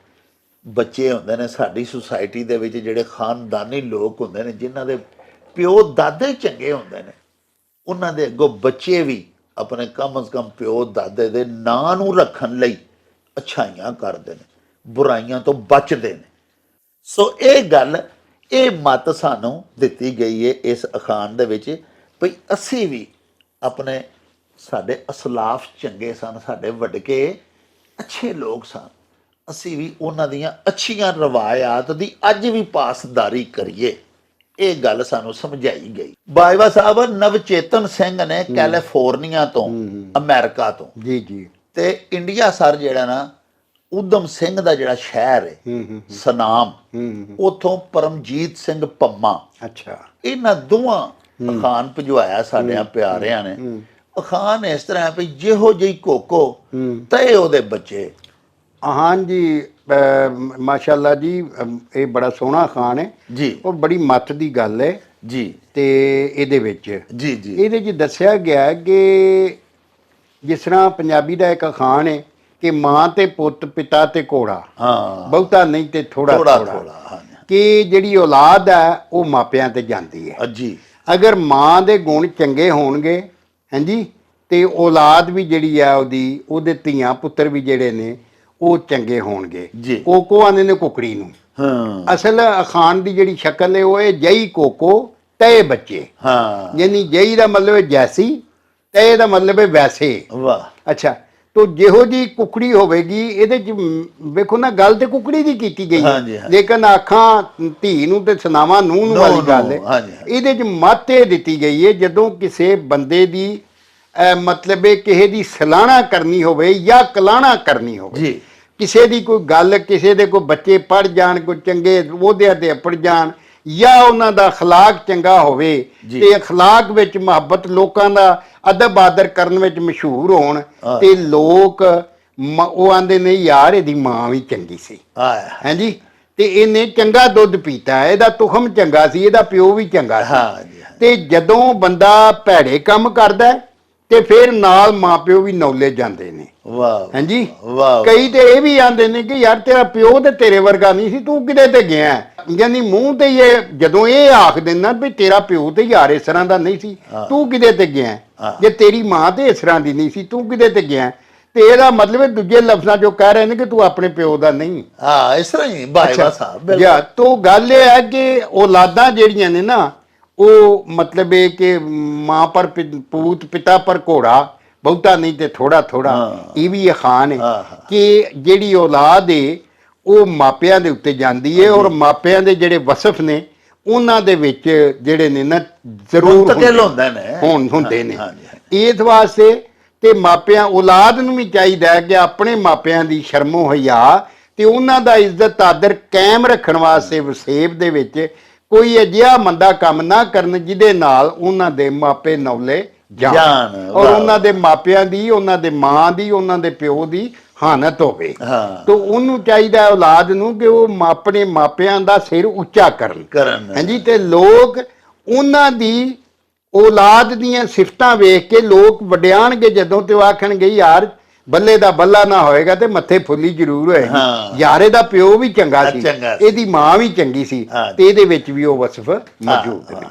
ਬੱਚੇ ਹੁੰਦੇ ਨੇ ਸਾਡੀ ਸੁਸਾਇਟੀ ਦੇ ਵਿੱਚ, ਜਿਹੜੇ ਖਾਨਦਾਨੀ ਲੋਕ ਹੁੰਦੇ ਨੇ, ਜਿਨ੍ਹਾਂ ਦੇ ਪਿਓ ਦਾਦੇ ਚੰਗੇ ਹੁੰਦੇ ਨੇ, ਉਹਨਾਂ ਦੇ ਅੱਗੋਂ ਬੱਚੇ ਵੀ ਆਪਣੇ ਕਮ ਅਜ਼ ਕਮ ਪਿਓ ਦਾਦੇ ਦੇ ਨਾਂ ਨੂੰ ਰੱਖਣ ਲਈ ਅੱਛਾਈਆਂ ਕਰਦੇ ਨੇ, ਬੁਰਾਈਆਂ ਤੋਂ ਬਚਦੇ ਨੇ। ਸੋ ਇਹ ਗੱਲ, ਇਹ ਮੱਤ ਸਾਨੂੰ ਦਿੱਤੀ ਗਈ ਹੈ ਇਸ ਅਖਾਣ ਦੇ ਵਿੱਚ ਭਈ ਅਸੀਂ ਵੀ ਆਪਣੇ, ਸਾਡੇ ਅਸਲਾਫ ਚੰਗੇ ਸਨ, ਸਾਡੇ ਵੱਡਕੇ ਅੱਛੇ ਲੋਕ ਸਨ, ਅਸੀਂ ਵੀ ਉਹਨਾਂ ਦੀਆਂ ਅੱਛੀਆਂ ਰਵਾਇਤ ਦੀ ਅੱਜ ਵੀ ਪਾਸਦਾਰੀ ਕਰੀਏ। ਇਹ ਗੱਲ ਸਾਨੂੰ ਸਮਝਾਈ ਗਈ। ਬਾਜਵਾ ਸਾਹਿਬ ਨਵਚੇਤਨ ਸਿੰਘ ਨੇ ਕੈਲੀਫੋਰਨੀਆ ਤੋਂ, ਅਮਰੀਕਾ ਤੋਂ ਜੀ ਜੀ, ਤੇ ਇੰਡੀਆ ਸਰ ਜਿਹੜਾ ਨਾ ਊਧਮ ਸਿੰਘ ਦਾ ਜਿਹੜਾ ਸ਼ਹਿਰ ਹੈ ਸਨਾਮ, ਉਥੋਂ ਪਰਮਜੀਤ ਸਿੰਘ ਪੰਮਾ, ਅੱਛਾ, ਇਹਨਾਂ ਦੋਵਾਂ ਅਖਾਣ ਭਿਜਵਾਇਆ ਸਾਡਿਆਂ ਪਿਆਰਿਆਂ ਨੇ। ਅਖਾਣ ਇਸ ਤਰ੍ਹਾਂ ਹੈ ਵੀ ਜਿਹੋ ਜਿਹੀ ਕੋਕੋ ਤੇ ਉਹਦੇ ਬੱਚੇ। ਹਾਂਜੀ, ਮਾਸ਼ਾਅੱਲਾ ਜੀ, ਇਹ ਬੜਾ ਸੋਹਣਾ ਅਖਾਣ ਹੈ ਜੀ, ਉਹ ਬੜੀ ਮੱਤ ਦੀ ਗੱਲ ਹੈ ਜੀ। ਤੇ ਇਹਦੇ ਵਿੱਚ ਜੀ ਜੀ ਇਹਦੇ 'ਚ ਦੱਸਿਆ ਗਿਆ ਕਿ ਜਿਸ ਤਰ੍ਹਾਂ ਪੰਜਾਬੀ ਦਾ ਇੱਕ ਅਖਾਣ ਹੈ ਕਿ ਮਾਂ ਤੇ ਪੁੱਤ, ਪਿਤਾ ਤੇ ਘੋੜਾ, ਹਾਂ ਬਹੁਤਾ ਨਹੀਂ ਤੇ ਥੋੜਾ ਥੋੜਾ ਥੋੜਾ, ਥੋੜਾ ਹਾਂਜੀ ਕਿ ਜਿਹੜੀ ਔਲਾਦ ਹੈ ਉਹ ਮਾਪਿਆਂ ਤੇ ਜਾਂਦੀ ਹੈ। ਜੀ ਅਗਰ ਮਾਂ ਦੇ ਗੁਣ ਚੰਗੇ ਹੋਣਗੇ ਹਾਂਜੀ ਤੇ ਔਲਾਦ ਵੀ ਜਿਹੜੀ ਆ ਉਹਦੇ ਧੀਆਂ ਪੁੱਤਰ ਵੀ ਜਿਹੜੇ ਨੇ ਉਹ ਚੰਗੇ ਹੋਣਗੇ। ਜੀ। ਕੋਕੋ ਆਂਦੇ ਨੇ ਕੁਕੜੀ ਨੂੰ। ਹਾਂ ਅਸਲ ਅਖਾਣ ਦੀ ਜਿਹੜੀ ਸ਼ਕਲ ਹੈ ਉਹ ਹੈ ਜਈ ਕੋਕੋ ਤੈ ਬੱਚੇ, ਹਾਂ ਯਾਨੀ ਜਈ ਦਾ ਮਤਲਬ ਹੈ ਜੈਸੀ, ਤੈ ਦਾ ਮਤਲਬ ਹੈ ਵੈਸੇ। ਵਾਹ ਅੱਛਾ, ਤੋ ਜਿਹੋ ਜੀ ਕੁਕੜੀ ਹੋਵੇਗੀ ਇਹਦੇ ਚ ਵੇਖੋ ਨਾ, ਗੱਲ ਤੇ ਕੁਕੜੀ ਦੀ ਕੀਤੀ ਗਈ ਹਾਂਜੀ, ਹੈ ਹਾਂਜੀ। ਲੇਕਿਨ ਆਖਾਂ ਧੀ ਨੂੰ ਤੇ ਸੁਨਾਵਾਂ ਨੂੰਹ ਨੂੰ ਵਾਲੀ ਗੱਲ ਹੈ। ਹਾਂਜੀ, ਹਾਂਜੀ। ਇਹਦੇ ਚ ਮੱਤ ਇਹ ਦਿੱਤੀ ਗਈ ਹੈ ਜਦੋਂ ਕਿਸੇ ਬੰਦੇ ਦੀ ਮਤਲਬ ਹੈ ਕਿਸੇ ਦੀ ਸਲਾਹਣਾ ਕਰਨੀ ਹੋਵੇ ਜਾਂ ਕਲਾਹਣਾ ਕਰਨੀ ਹੋਵੇ, ਜੀ ਕਿਸੇ ਦੀ ਕੋਈ ਗੱਲ, ਕਿਸੇ ਦੇ ਕੋਈ ਬੱਚੇ ਪੜ੍ਹ ਜਾਣ, ਕੋਈ ਚੰਗੇ ਅਹੁਦਿਆਂ ਤੇ ਪੜ ਜਾਣ, ਜਾਂ ਉਹਨਾਂ ਦਾ ਅਖਲਾਕ ਚੰਗਾ ਹੋਵੇ ਜੀ। ਤੇ ਅਖਲਾਕ ਵਿੱਚ ਮੁਹੱਬਤ, ਲੋਕਾਂ ਦਾ ਅਦਬ ਆਦਰ ਕਰਨ ਵਿੱਚ ਮਸ਼ਹੂਰ ਹੋਣ, ਤੇ ਲੋਕ ਉਹ ਆਂਦੇ ਨੇ ਯਾਰ ਇਹਦੀ ਮਾਂ ਵੀ ਚੰਗੀ ਸੀ ਆਇਆ ਹਾਂਜੀ, ਤੇ ਇਹਨੇ ਚੰਗਾ ਦੁੱਧ ਪੀਤਾ, ਇਹਦਾ ਤੁਖਮ ਚੰਗਾ ਸੀ, ਇਹਦਾ ਪਿਓ ਵੀ ਚੰਗਾ ਸੀ। ਹਾਂ ਜੀ ਤੇ ਜਦੋਂ ਬੰਦਾ ਭੈੜੇ ਕੰਮ ਕਰਦਾ ਤੇ ਫਿਰ ਨਾਲ ਮਾਪਿਓ ਵੀ ਨੌਲੇ ਜਾਂਦੇ ਨੇ ਵਾਹ ਹਾਂਜੀ। ਵਾਹ ਕਈ ਤੇ ਇਹ ਵੀ ਆਂਦੇ ਨੇ ਕਿ ਯਾਰ ਤੇਰਾ ਪਿਓ ਤੇ ਤੇਰੇ ਵਰਗਾ ਨਹੀਂ ਸੀ, ਤੂੰ ਕਿਤੇ ਤੇ ਗਿਆ, ਯਾਨੀ ਮੂੰਹ ਤੇ ਇਹ ਜਦੋਂ ਇਹ ਆਖ ਦਿੰਦਾ ਵੀ ਤੇਰਾ ਪਿਓ ਤੇ ਯਾਰ ਇਸ ਤਰ੍ਹਾਂ ਦਾ ਨਹੀਂ ਸੀ, ਤੂੰ ਕਿਤੇ ਤੇ ਗਿਆ, ਜੇ ਤੇਰੀ ਮਾਂ ਤੇ ਇਸ ਤਰ੍ਹਾਂ ਦੀ ਨਹੀਂ ਸੀ, ਤੂੰ ਕਿਤੇ ਤੇ ਗਿਆ, ਤੇ ਇਹਦਾ ਮਤਲਬ ਹੈ ਦੂਜੇ ਲਫ਼ਜ਼ਾਂ ਜੋ ਕਹਿ ਰਹੇ ਨੇ ਕਿ ਤੂੰ ਆਪਣੇ ਪਿਓ ਦਾ ਨਹੀਂ। ਹਾਂ ਇਸ ਤਰ੍ਹਾਂ ਹੀ ਬਾਈਵਾ ਸਾਹਿਬ ਜਾਂ ਤੋ ਗੱਲ ਇਹ ਹੈ ਕਿ ਔਲਾਦਾਂ ਜਿਹੜੀਆਂ ਨੇ ਨਾ ਉਹ ਮਤਲਬ ਇਹ ਕਿ ਮਾਂ ਪਰ ਪੂਤ, ਪਿਤਾ ਪਰ ਘੋੜਾ, ਬਹੁਤਾ ਨਹੀਂ ਤੇ ਥੋੜਾ ਥੋੜਾ। ਇਹ ਵੀ ਅਖਾਣ ਹੈ ਕਿ ਜਿਹੜੀ ਔਲਾਦ ਹੈ ਉਹ ਮਾਪਿਆਂ ਦੇ ਉੱਤੇ ਜਾਂਦੀ ਹੈ, ਔਰ ਮਾਪਿਆਂ ਦੇ ਜਿਹੜੇ ਵਸਫ ਨੇ ਉਹਨਾਂ ਦੇ ਵਿੱਚ ਜਿਹੜੇ ਨੇ ਨਾ ਜ਼ਰੂਰ ਹੁੰਦੇ ਨੇ। ਇਸ ਵਾਸਤੇ ਤੇ ਮਾਪਿਆਂ ਔਲਾਦ ਨੂੰ ਵੀ ਚਾਹੀਦਾ ਹੈ ਕਿ ਆਪਣੇ ਮਾਪਿਆਂ ਦੀ ਸ਼ਰਮੋ ਹਯਾ ਤੇ ਉਹਨਾਂ ਦਾ ਇੱਜ਼ਤ ਆਦਰ ਕਾਇਮ ਰੱਖਣ ਵਾਸਤੇ ਵਸੇਬ ਦੇ ਵਿੱਚ ਕੋਈ ਅਜਿਹਾ ਮੰਦਾ ਕੰਮ ਨਾ ਕਰਨ ਜਿਹਦੇ ਨਾਲ ਉਹਨਾਂ ਦੇ ਮਾਪੇ ਨੌਲੇ ਜਾਣ, ਔਰ ਉਹਨਾਂ ਦੇ ਮਾਪਿਆਂ ਦੀ, ਉਹਨਾਂ ਦੇ ਮਾਂ ਦੀ, ਉਹਨਾਂ ਦੇ ਪਿਓ ਦੀ ਹਾਨਤ ਹੋਵੇ। ਤਾਂ ਉਹਨੂੰ ਚਾਹੀਦਾ ਔਲਾਦ ਨੂੰ ਕਿ ਉਹ ਆਪਣੇ ਮਾਪਿਆਂ ਦਾ ਸਿਰ ਉੱਚਾ ਕਰਨ ਹਾਂਜੀ। ਤੇ ਲੋਕ ਉਹਨਾਂ ਦੀ ਔਲਾਦ ਦੀਆਂ ਸਿਫਤਾਂ ਵੇਖ ਕੇ ਲੋਕ ਵਡਿਆਣਗੇ ਜਦੋਂ, ਤੇ ਉਹ ਆਖਣਗੇ ਯਾਰ ਬੱਲੇ ਦਾ ਬੱਲਾ ਨਾ ਹੋਏਗਾ ਤੇ ਮੱਥੇ ਫੁੱਲੀ ਜ਼ਰੂਰ ਹੋਏਗੀ, ਯਾਰ ਇਹਦਾ ਪਿਓ ਵੀ ਚੰਗਾ ਸੀ, ਇਹਦੀ ਮਾਂ ਵੀ ਚੰਗੀ ਸੀ, ਤੇ ਇਹਦੇ ਵਿੱਚ ਵੀ ਉਹ ਵਸਫ ਮੌਜੂਦ ਨੇ।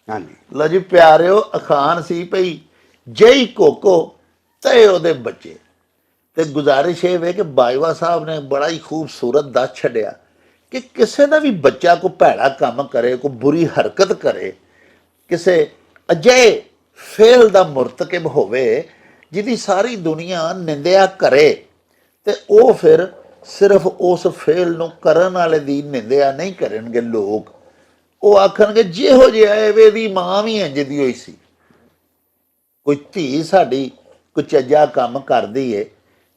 ਹਾਂਜੀ ਲਓ ਜੀ ਪਿਆਰਿਓ, ਅਖਾਣ ਸੀ ਭਈ ਜਈ ਕੋਕੋ ਤੇ ਉਹਦੇ ਬੱਚੇ। ਤੇ ਗੁਜ਼ਾਰਿਸ਼ ਇਹ ਵੇ ਕਿ ਬਾਈਵਾ ਸਾਹਿਬ ਨੇ ਬੜਾ ਹੀ ਖੂਬਸੂਰਤ ਦੱਸ ਛੱਡਿਆ ਕਿ ਕਿਸੇ ਦਾ ਵੀ ਬੱਚਾ ਕੋਈ ਭੈੜਾ ਕੰਮ ਕਰੇ, ਕੋਈ ਬੁਰੀ ਹਰਕਤ ਕਰੇ, ਕਿਸੇ ਅਜਿਹੇ ਫੇਲ ਦਾ ਮੁਰਤਕਿਬ ਹੋਵੇ ਜਿਹਦੀ ਸਾਰੀ ਦੁਨੀਆ ਨਿੰਦਿਆ ਕਰੇ, ਤੇ ਉਹ ਫਿਰ ਸਿਰਫ ਉਸ ਫੇਲ ਨੂੰ ਕਰਨ ਵਾਲੇ ਦੀ ਨਿੰਦਿਆ ਨਹੀਂ ਕਰਨਗੇ ਲੋਕ, ਉਹ ਆਖਣਗੇ ਜਿਹੋ ਜਿਹਾ ਇਹਦੀ ਮਾਂ ਵੀ ਇੰਝ ਦੀ ਹੋਈ ਸੀ। ਕੋਈ ਧੀ ਸਾਡੀ ਕੋਈ ਚੱਜਾ ਕੰਮ ਕਰਦੀ ਏ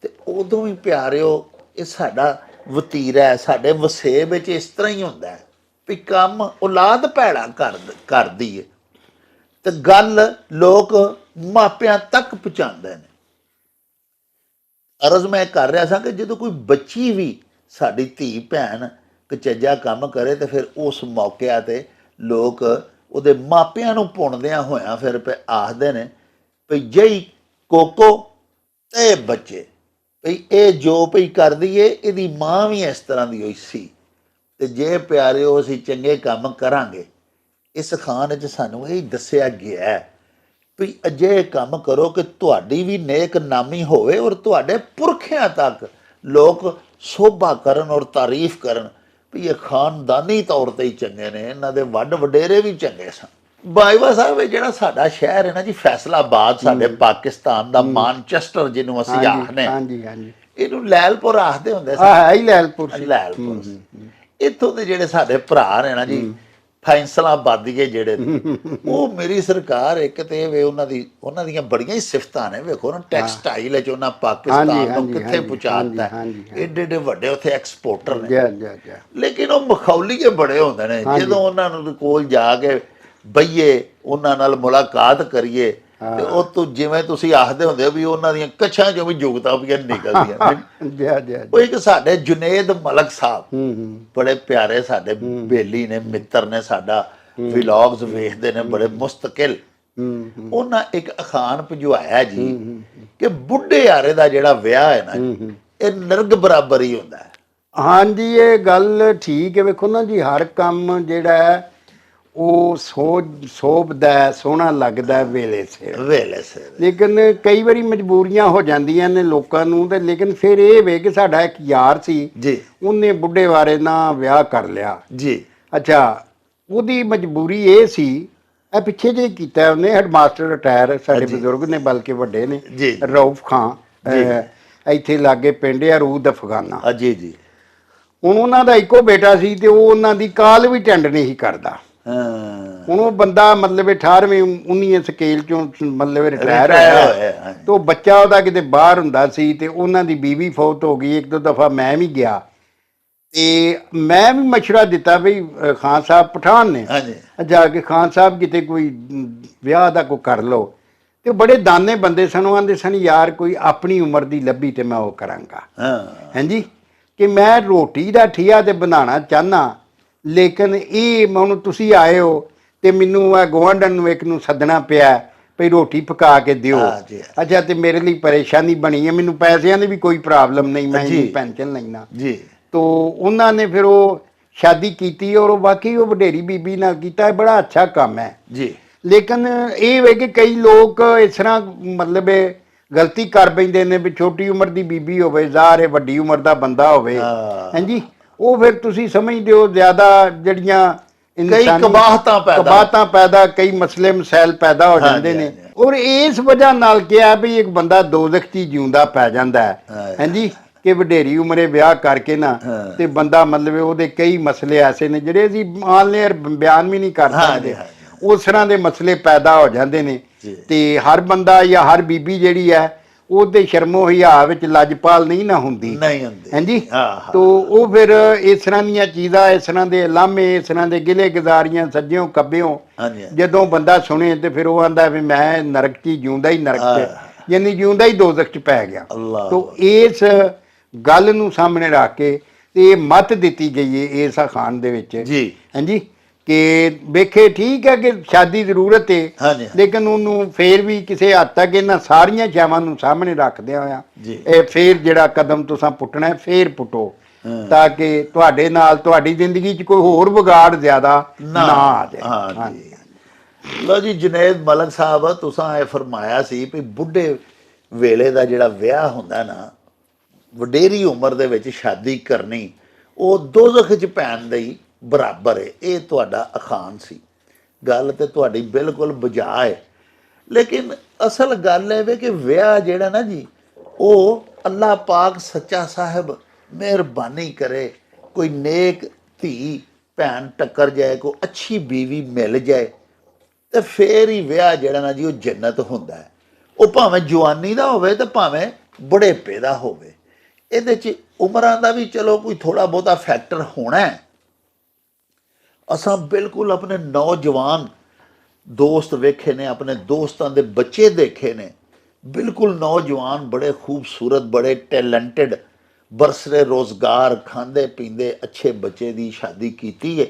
ਤੇ ਉਦੋਂ ਵੀ ਪਿਆਰਿਓ ਇਹ ਸਾਡਾ ਵਤੀਰਾ ਹੈ, ਸਾਡੇ ਵਸੇਬ ਵਿੱਚ ਇਸ ਤਰ੍ਹਾਂ ਹੀ ਹੁੰਦਾ ਹੈ ਵੀ ਕੰਮ ਔਲਾਦ ਭੈੜਾ ਕਰਦੀ ਏ ਤੇ ਗੱਲ ਲੋਕ ਮਾਪਿਆਂ ਤੱਕ ਪਹੁੰਚਾਉਂਦੇ ਨੇ। ਅਰਜ਼ ਮੈਂ ਕਰ ਰਿਹਾ ਸਾਂ ਕਿ ਜਦੋਂ ਕੋਈ ਬੱਚੀ ਵੀ ਸਾਡੀ ਧੀ ਭੈਣ ਕਚੱਜਾ ਕੰਮ ਕਰੇ ਤੇ ਫਿਰ ਉਸ ਮੌਕਿਆਂ ਤੇ ਲੋਕ ਉਹਦੇ ਮਾਪਿਆਂ ਨੂੰ ਪੁੰਨਦਿਆਂ ਹੋਇਆਂ ਫਿਰ ਆਖਦੇ ਨੇ ਭਈ ਜਈ ਕੋਕੋ ਤੇ ਬੱਚੇ, ਭਈ ਇਹ ਜੋ ਭਈ ਕਰਦੀ ਏ ਇਹਦੀ ਮਾਂ ਵੀ ਇਸ ਤਰ੍ਹਾਂ ਦੀ ਹੋਈ ਸੀ। ਤੇ ਜੇ ਪਿਆਰਿਓ ਅਸੀਂ ਚੰਗੇ ਕੰਮ ਕਰਾਂਗੇ, ਇਸ ਖਾਨ ਵਿੱਚ ਸਾਨੂੰ ਇਹ ਦੱਸਿਆ ਗਿਆ ਵੀ ਅਜਿਹੇ ਕੰਮ ਕਰੋ ਕਿ ਤੁਹਾਡੀ ਵੀ ਨੇਕ ਨਾਮੀ ਹੋਵੇ ਔਰ ਤੁਹਾਡੇ ਪੁਰਖਿਆਂ ਤੱਕ ਲੋਕ ਸੋਭਾ ਕਰਨ ਔਰ ਤਾਰੀਫ ਕਰਨ ਵੀ ਇਹ ਖਾਨਦਾਨੀ ਤੌਰ ਤੇ ਹੀ ਚੰਗੇ ਨੇ, ਇਹਨਾਂ ਦੇ ਵੱਡ ਵਡੇਰੇ ਵੀ ਚੰਗੇ ਸਨ। ਬਾਈਵਾ ਸਾਹਿਬ ਇਹ ਜਿਹੜਾ ਸਾਡਾ ਸ਼ਹਿਰ ਹੈ ਨਾ ਜੀ, ਫੈਸਲਾਬਾਦ, ਸਾਡੇ ਪਾਕਿਸਤਾਨ ਦਾ ਮਾਨਚੈਸਟਰ ਜਿਹਨੂੰ ਅਸੀਂ ਆਖਦੇ ਹਾਂ, ਇਹਨੂੰ ਲੈਲਪੁਰ ਆਖਦੇ ਹੁੰਦੇ ਸਨ। ਲੈਲਪੁਰ ਇੱਥੋਂ ਦੇ ਜਿਹੜੇ ਸਾਡੇ ਭਰਾ ਨੇ ਨਾ ਜੀ, ਫੈਸਲਾਬਾਦੀਏ ਜਿਹੜੇ ਉਹ ਮੇਰੀ ਸਰਕਾਰ ਇੱਕ ਤੇ ਵੇ ਉਹਨਾਂ ਦੀਆਂ ਬੜੀਆਂ ਹੀ ਸਿਫਤਾਂ ਨੇ। ਵੇਖੋ ਨਾ ਟੈਕਸਟਾਈਲ ਵਿੱਚ ਉਹਨਾਂ ਪਾਕਿਸਤਾਨ ਨੂੰ ਕਿੱਥੇ ਪਹੁੰਚਾਤਾ, ਏਡੇ ਏਡੇ ਵੱਡੇ ਉੱਥੇ ਐਕਸਪੋਰਟਰ ਨੇ, ਲੇਕਿਨ ਉਹ ਮਖੌਲੀਏ ਬੜੇ ਹੁੰਦੇ ਨੇ। ਜਦੋਂ ਉਹਨਾਂ ਨੂੰ ਕੋਲ ਜਾ ਕੇ ਬਈਏ, ਉਹਨਾਂ ਨਾਲ ਮੁਲਾਕਾਤ ਕਰੀਏ ਤੇ ਉਹ ਤੋਂ ਜਿਵੇਂ ਤੁਸੀਂ ਆਖਦੇ ਹੁੰਦੇ ਹੋ ਵੀ ਉਹਨਾਂ ਦੀਆਂ ਕੱਛਾਂ ਚੋਂ ਵੀ ਜੁਗਤਾਂ ਵੀ ਨਿਕਲਦੀਆਂ। ਉਹ ਇੱਕ ਸਾਡੇ ਜੁਨੇਦ ਮਲਕ ਸਾਹਿਬ ਬੜੇ ਪਿਆਰੇ ਸਾਡੇ ਬੇਲੀ ਨੇ, ਮਿੱਤਰ ਨੇ ਸਾਡਾ, ਵਲੌਗਸ ਵੇਖਦੇ ਨੇ ਬੜੇ ਮੁਸਤਕਿਲ। ਉਹਨਾਂ ਇੱਕ ਅਖਾਣ ਭਿਜਵਾਇਆ ਜੀ ਕਿ ਬੁੱਢੇ ਯਾਰੇ ਦਾ ਜਿਹੜਾ ਵਿਆਹ ਹੈ ਨਾ ਜੀ, ਇਹ ਨਰਕ ਬਰਾਬਰ ਹੀ ਹੁੰਦਾ ਹੈ। ਹਾਂਜੀ, ਇਹ ਗੱਲ ਠੀਕ ਹੈ। ਵੇਖੋ ਨਾ ਜੀ, ਹਰ ਕੰਮ ਜਿਹੜਾ ਹੈ ਉਹ ਸੋਭਦਾ ਹੈ, ਸੋਹਣਾ ਲੱਗਦਾ ਵੇਲੇ ਸਿਰ। ਲੇਕਿਨ ਕਈ ਵਾਰੀ ਮਜਬੂਰੀਆਂ ਹੋ ਜਾਂਦੀਆਂ ਨੇ ਲੋਕਾਂ ਨੂੰ, ਤੇ ਲੇਕਿਨ ਫਿਰ ਇਹ ਵੇ ਕਿ ਸਾਡਾ ਇੱਕ ਯਾਰ ਸੀ ਜੀ, ਉਹਨੇ ਬੁੱਢੇ ਵਾਰੇ ਨਾਲ ਵਿਆਹ ਕਰ ਲਿਆ ਜੀ। ਅੱਛਾ, ਉਹਦੀ ਮਜਬੂਰੀ ਇਹ ਸੀ, ਇਹ ਪਿੱਛੇ ਜੇ ਕੀਤਾ ਉਹਨੇ, ਹੈਡਮਾਸਟਰ ਰਿਟਾਇਰ ਸਾਡੇ ਬਜ਼ੁਰਗ ਨੇ, ਬਲਕਿ ਵੱਡੇ ਨੇ, ਰਊਫ ਖਾਂ, ਇੱਥੇ ਲਾਗੇ ਪਿੰਡ ਆ ਰੂਦ ਅਫਗਾਨਾ। ਜੀ ਜੀ। ਹੁਣ ਉਹਨਾਂ ਦਾ ਇੱਕੋ ਬੇਟਾ ਸੀ ਤੇ ਉਹ ਉਹਨਾਂ ਦੀ ਕਾਲ ਵੀ ਟੈਂਡ ਨਹੀਂ ਸੀ ਕਰਦਾ। ਹੁਣ ਉਹ ਬੰਦਾ ਮਤਲਬ 18ਵੀਂ 19 ਸਕੇਲ ਚੋਂ ਮਤਲਬ ਰਿਟਾਇਰ ਹੋਇਆ ਤੇ ਉਹ ਬੱਚਾ ਉਹਦਾ ਕਿਤੇ ਬਾਹਰ ਹੁੰਦਾ ਸੀ ਤੇ ਉਹਨਾਂ ਦੀ ਬੀਵੀ ਫੌਤ ਹੋ ਗਈ। ਇੱਕ ਦੋ ਦਫਾ ਮੈਂ ਵੀ ਗਿਆ ਤੇ ਮੈਂ ਵੀ ਮਸ਼ਵਰਾ ਦਿੱਤਾ ਵੀ ਖਾਨ ਸਾਹਿਬ ਪਠਾਨ ਨੇ ਜਾ ਕੇ ਖਾਨ ਸਾਹਿਬ ਕਿਤੇ ਕੋਈ ਵਿਆਹ ਦਾ ਕੋਈ ਕਰ ਲਓ। ਤੇ ਬੜੇ ਦਾਨੇ ਬੰਦੇ ਸਨ, ਉਹ ਆਂਦੇ ਸਨ ਯਾਰ ਕੋਈ ਆਪਣੀ ਉਮਰ ਦੀ ਲੱਭੀ ਤੇ ਮੈਂ ਉਹ ਕਰਾਂਗਾ। ਹਾਂਜੀ, ਕਿ ਮੈਂ ਰੋਟੀ ਦਾ ਠੀਆ ਤੇ ਬਣਾਉਣਾ ਚਾਹਨਾ, ਲੇਕਿਨ ਇਹ ਹੁਣ ਤੁਸੀਂ ਆਏ ਹੋ ਤੇ ਮੈਨੂੰ ਇਹ ਗੁਆਂਢਣ ਨੂੰ ਇੱਕ ਨੂੰ ਸੱਦਣਾ ਪਿਆ ਭਈ ਰੋਟੀ ਪਕਾ ਕੇ ਦਿਓ। ਅੱਛਾ, ਤੇ ਮੇਰੇ ਲਈ ਪਰੇਸ਼ਾਨੀ ਬਣੀ ਹੈ। ਮੈਨੂੰ ਪੈਸਿਆਂ ਦੀ ਵੀ ਕੋਈ ਪ੍ਰੋਬਲਮ ਨਹੀਂ, ਮੈਂ ਇਹਦੀ ਪੈਨਸ਼ਨ ਲੈਣਾ ਜੀ। ਤੋ ਉਹਨਾਂ ਨੇ ਫਿਰ ਉਹ ਸ਼ਾਦੀ ਕੀਤੀ ਔਰ ਉਹ ਵਾਕਈ ਉਹ ਵਡੇਰੀ ਬੀਬੀ ਨਾਲ ਕੀਤਾ। ਬੜਾ ਅੱਛਾ ਕੰਮ ਹੈ ਜੀ। ਲੇਕਿਨ ਇਹ ਵੇ ਕਿ ਕਈ ਲੋਕ ਇਸ ਤਰ੍ਹਾਂ ਮਤਲਬ ਗਲਤੀ ਕਰ ਬੈਂਦੇ ਨੇ ਵੀ ਛੋਟੀ ਉਮਰ ਦੀ ਬੀਬੀ ਹੋਵੇ, ਜ਼ਾਹਰ ਵੱਡੀ ਉਮਰ ਦਾ ਬੰਦਾ ਹੋਵੇ। ਹਾਂਜੀ, ਉਹ ਫਿਰ ਤੁਸੀਂ ਸਮਝਦੇ ਹੋ ਜ਼ਿਆਦਾ ਜਿਹੜੀਆਂ ਕਬਾਹਤਾਂ ਪੈਦਾ, ਕਈ ਮਸਲੇ ਮਸਾਇਲ ਪੈਦਾ ਹੋ ਜਾਂਦੇ ਨੇ। ਔਰ ਇਸ ਵਜ੍ਹਾ ਨਾਲ ਕਿਹਾ ਵੀ ਇੱਕ ਬੰਦਾ ਦੋਜ਼ਖ 'ਚ ਜਿਉਂਦਾ ਪੈ ਜਾਂਦਾ ਹੈ। ਹਾਂਜੀ, ਕਿ ਵਡੇਰੀ ਉਮਰੇ ਵਿਆਹ ਕਰਕੇ ਨਾ ਤੇ ਬੰਦਾ ਮਤਲਬ ਉਹਦੇ ਕਈ ਮਸਲੇ ਐਸੇ ਨੇ ਜਿਹੜੇ ਅਸੀਂ ਆਨਲਾਈਨ ਬਿਆਨ ਵੀ ਨਹੀਂ ਕਰ ਸਕਦੇ। ਉਸ ਤਰ੍ਹਾਂ ਦੇ ਮਸਲੇ ਪੈਦਾ ਹੋ ਜਾਂਦੇ ਨੇ ਤੇ ਹਰ ਬੰਦਾ ਜਾਂ ਹਰ ਬੀਬੀ ਜਿਹੜੀ ਹੈ ਉਹਦੇ ਸ਼ਰਮੋ ਹਿਆ ਵਿੱਚ ਲਜਪਾਲ ਨਹੀਂ ਨਾ ਹੁੰਦੀ। ਹਾਂਜੀ, ਤੋ ਉਹ ਫਿਰ ਇਸ ਤਰ੍ਹਾਂ ਦੀਆਂ ਚੀਜ਼ਾਂ, ਇਸ ਤਰ੍ਹਾਂ ਦੇ ਲਾਮੇ, ਇਸ ਤਰ੍ਹਾਂ ਦੇ ਗਿਲੇ ਗੁਜ਼ਾਰੀਆਂ ਸੱਜਿਓਂ ਖੱਬਿਓਂ ਜਦੋਂ ਬੰਦਾ ਸੁਣੇ ਤੇ ਫਿਰ ਉਹ ਆਂਦਾ ਵੀ ਮੈਂ ਨਰਕ 'ਚ ਜਿਉਂਦਾ ਹੀ ਨਰਕ 'ਚ, ਯਾਨੀ ਜਿਉਂਦਾ ਹੀ ਦੋਜ਼ਖ 'ਚ ਪੈ ਗਿਆ। ਤੋ ਇਸ ਗੱਲ ਨੂੰ ਸਾਹਮਣੇ ਰੱਖ ਕੇ ਤੇ ਇਹ ਮੱਤ ਦਿੱਤੀ ਗਈ ਹੈ ਇਸ ਅਖਾਣ ਦੇ ਵਿੱਚ ਜੀ। ਹਾਂਜੀ, ਕਿ ਵੇਖੇ ਠੀਕ ਹੈ ਕਿ ਸ਼ਾਦੀ ਜ਼ਰੂਰਤ ਹੈ, ਲੇਕਿਨ ਉਹਨੂੰ ਫੇਰ ਵੀ ਕਿਸੇ ਹੱਦ ਤੱਕ ਇਹਨਾਂ ਸਾਰੀਆਂ ਸ਼ੈਵਾਂ ਨੂੰ ਸਾਹਮਣੇ ਰੱਖਦਿਆਂ ਹੋਇਆ ਇਹ ਫੇਰ ਜਿਹੜਾ ਕਦਮ ਤੁਸੀਂ ਪੁੱਟਣਾ ਫੇਰ ਪੁੱਟੋ, ਤਾਂ ਕਿ ਤੁਹਾਡੇ ਨਾਲ ਤੁਹਾਡੀ ਜ਼ਿੰਦਗੀ 'ਚ ਕੋਈ ਹੋਰ ਵਿਗਾੜ ਜ਼ਿਆਦਾ ਨਾ ਆ ਜਾਏ। ਲੋ ਜੀ, ਜੁਨੈਦ ਮਲਕ ਸਾਹਿਬ, ਤੁਸੀਂ ਇਹ ਫਰਮਾਇਆ ਸੀ ਵੀ ਬੁੱਢੇ ਵੇਲੇ ਦਾ ਜਿਹੜਾ ਵਿਆਹ ਹੁੰਦਾ ਨਾ, ਵਡੇਰੀ ਉਮਰ ਦੇ ਵਿੱਚ ਸ਼ਾਦੀ ਕਰਨੀ, ਉਹ ਦੋਜ਼ਖ 'ਚ ਪੈਣ ਦੀ ਬਰਾਬਰ ਹੈ। ਇਹ ਤੁਹਾਡਾ ਅਖਾਣ ਸੀ। ਗੱਲ ਤੇ ਤੁਹਾਡੀ ਬਿਲਕੁਲ ਬਜਾ ਹੈ, ਲੇਕਿਨ ਅਸਲ ਗੱਲ ਇਹ ਵੇ ਕਿ ਵਿਆਹ ਜਿਹੜਾ ਨਾ ਜੀ, ਉਹ ਅੱਲਾ ਪਾਕ ਸੱਚਾ ਸਾਹਿਬ ਮਿਹਰਬਾਨੀ ਕਰੇ, ਕੋਈ ਨੇਕ ਧੀ ਭੈਣ ਟੱਕਰ ਜਾਏ, ਕੋਈ ਅੱਛੀ ਬੀਵੀ ਮਿਲ ਜਾਏ ਤੇ ਫੇਰ ਹੀ ਵਿਆਹ ਜਿਹੜਾ ਨਾ ਜੀ ਉਹ ਜੰਨਤ ਹੁੰਦਾ ਹੈ। ਉਹ ਭਾਵੇਂ ਜਵਾਨੀ ਦਾ ਹੋਵੇ ਤੇ ਭਾਵੇਂ ਬੁਢੇਪੇ ਦਾ ਹੋਵੇ। ਇਹਦੇ 'ਚ ਉਮਰਾਂ ਦਾ ਵੀ ਚਲੋ ਕੋਈ ਥੋੜ੍ਹਾ ਬਹੁਤਾ ਫੈਕਟਰ ਹੋਣਾ ਹੈ। ਅਸਾਂ ਬਿਲਕੁਲ ਆਪਣੇ ਨੌਜਵਾਨ ਦੋਸਤ ਵੇਖੇ ਨੇ, ਆਪਣੇ ਦੋਸਤਾਂ ਦੇ ਬੱਚੇ ਦੇਖੇ ਨੇ, ਬਿਲਕੁਲ ਨੌਜਵਾਨ, ਬੜੇ ਖੂਬਸੂਰਤ, ਬੜੇ ਟੈਲੈਂਟਡ, ਬਰਸਰੇ ਰੋਜ਼ਗਾਰ, ਖਾਂਦੇ ਪੀਂਦੇ ਅੱਛੇ ਬੱਚੇ ਦੀ ਸ਼ਾਦੀ ਕੀਤੀ ਹੈ,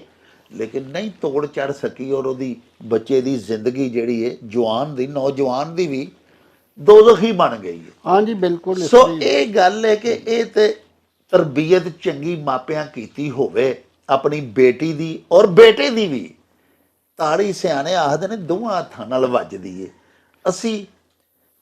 ਲੇਕਿਨ ਨਹੀਂ ਤੋੜ ਚੜ ਸਕੀ ਔਰ ਉਹਦੀ ਬੱਚੇ ਦੀ ਜ਼ਿੰਦਗੀ ਜਿਹੜੀ ਹੈ ਜਵਾਨ ਦੀ, ਨੌਜਵਾਨ ਦੀ ਵੀ ਦੋਜ਼ਖ ਹੀ ਬਣ ਗਈ ਹੈ। ਹਾਂਜੀ, ਬਿਲਕੁਲ। ਸੋ ਇਹ ਗੱਲ ਹੈ ਕਿ ਇਹ ਤੇ ਤਰਬੀਅਤ ਚੰਗੀ ਮਾਪਿਆਂ ਕੀਤੀ ਹੋਵੇ ਆਪਣੀ ਬੇਟੀ ਦੀ ਔਰ ਬੇਟੇ ਦੀ ਵੀ, ਤਾੜੀ ਸਿਆਣੇ ਆਖਦੇ ਨੇ ਦੋਵਾਂ ਹੱਥਾਂ ਨਾਲ ਵੱਜਦੀ ਏ। ਅਸੀਂ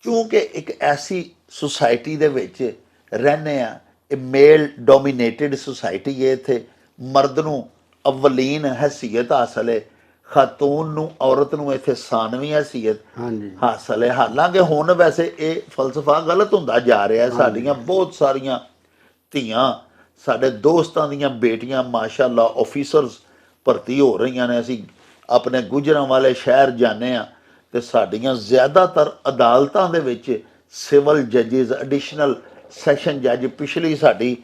ਕਿਉਂਕਿ ਇੱਕ ਐਸੀ ਸੁਸਾਇਟੀ ਦੇ ਵਿੱਚ ਰਹਿੰਦੇ ਹਾਂ, ਇਹ ਮੇਲ ਡੋਮੀਨੇਟਡ ਸੁਸਾਇਟੀ ਹੈ। ਇੱਥੇ ਮਰਦ ਨੂੰ ਅਵਲੀਨ ਹੈਸੀਅਤ ਹਾਸਲ ਹੈ, ਖਾਤੂਨ ਨੂੰ, ਔਰਤ ਨੂੰ ਇੱਥੇ ਸਾਨਵੀ ਹੈਸੀਅਤ ਹਾਸਲ ਹੈ। ਹਾਲਾਂਕਿ ਹੁਣ ਵੈਸੇ ਇਹ ਫਲਸਫਾ ਗਲਤ ਹੁੰਦਾ ਜਾ ਰਿਹਾ ਹੈ। ਸਾਡੀਆਂ ਬਹੁਤ ਸਾਰੀਆਂ ਧੀਆਂ, ਸਾਡੇ ਦੋਸਤਾਂ ਦੀਆਂ ਬੇਟੀਆਂ ਮਾਸ਼ਾਅੱਲਾ ਆਫਿਸਰਸ ਭਰਤੀ ਹੋ ਰਹੀਆਂ ਨੇ। ਅਸੀਂ ਆਪਣੇ ਗੁਜਰਾਂਵਾਲੇ ਸ਼ਹਿਰ ਜਾਂਦੇ ਹਾਂ ਤੇ ਸਾਡੀਆਂ ਜ਼ਿਆਦਾਤਰ ਅਦਾਲਤਾਂ ਦੇ ਵਿੱਚ ਸਿਵਲ ਜੱਜਿਸ, ਐਡੀਸ਼ਨਲ ਸੈਸ਼ਨ ਜੱਜ, ਪਿਛਲੀ ਸਾਡੀ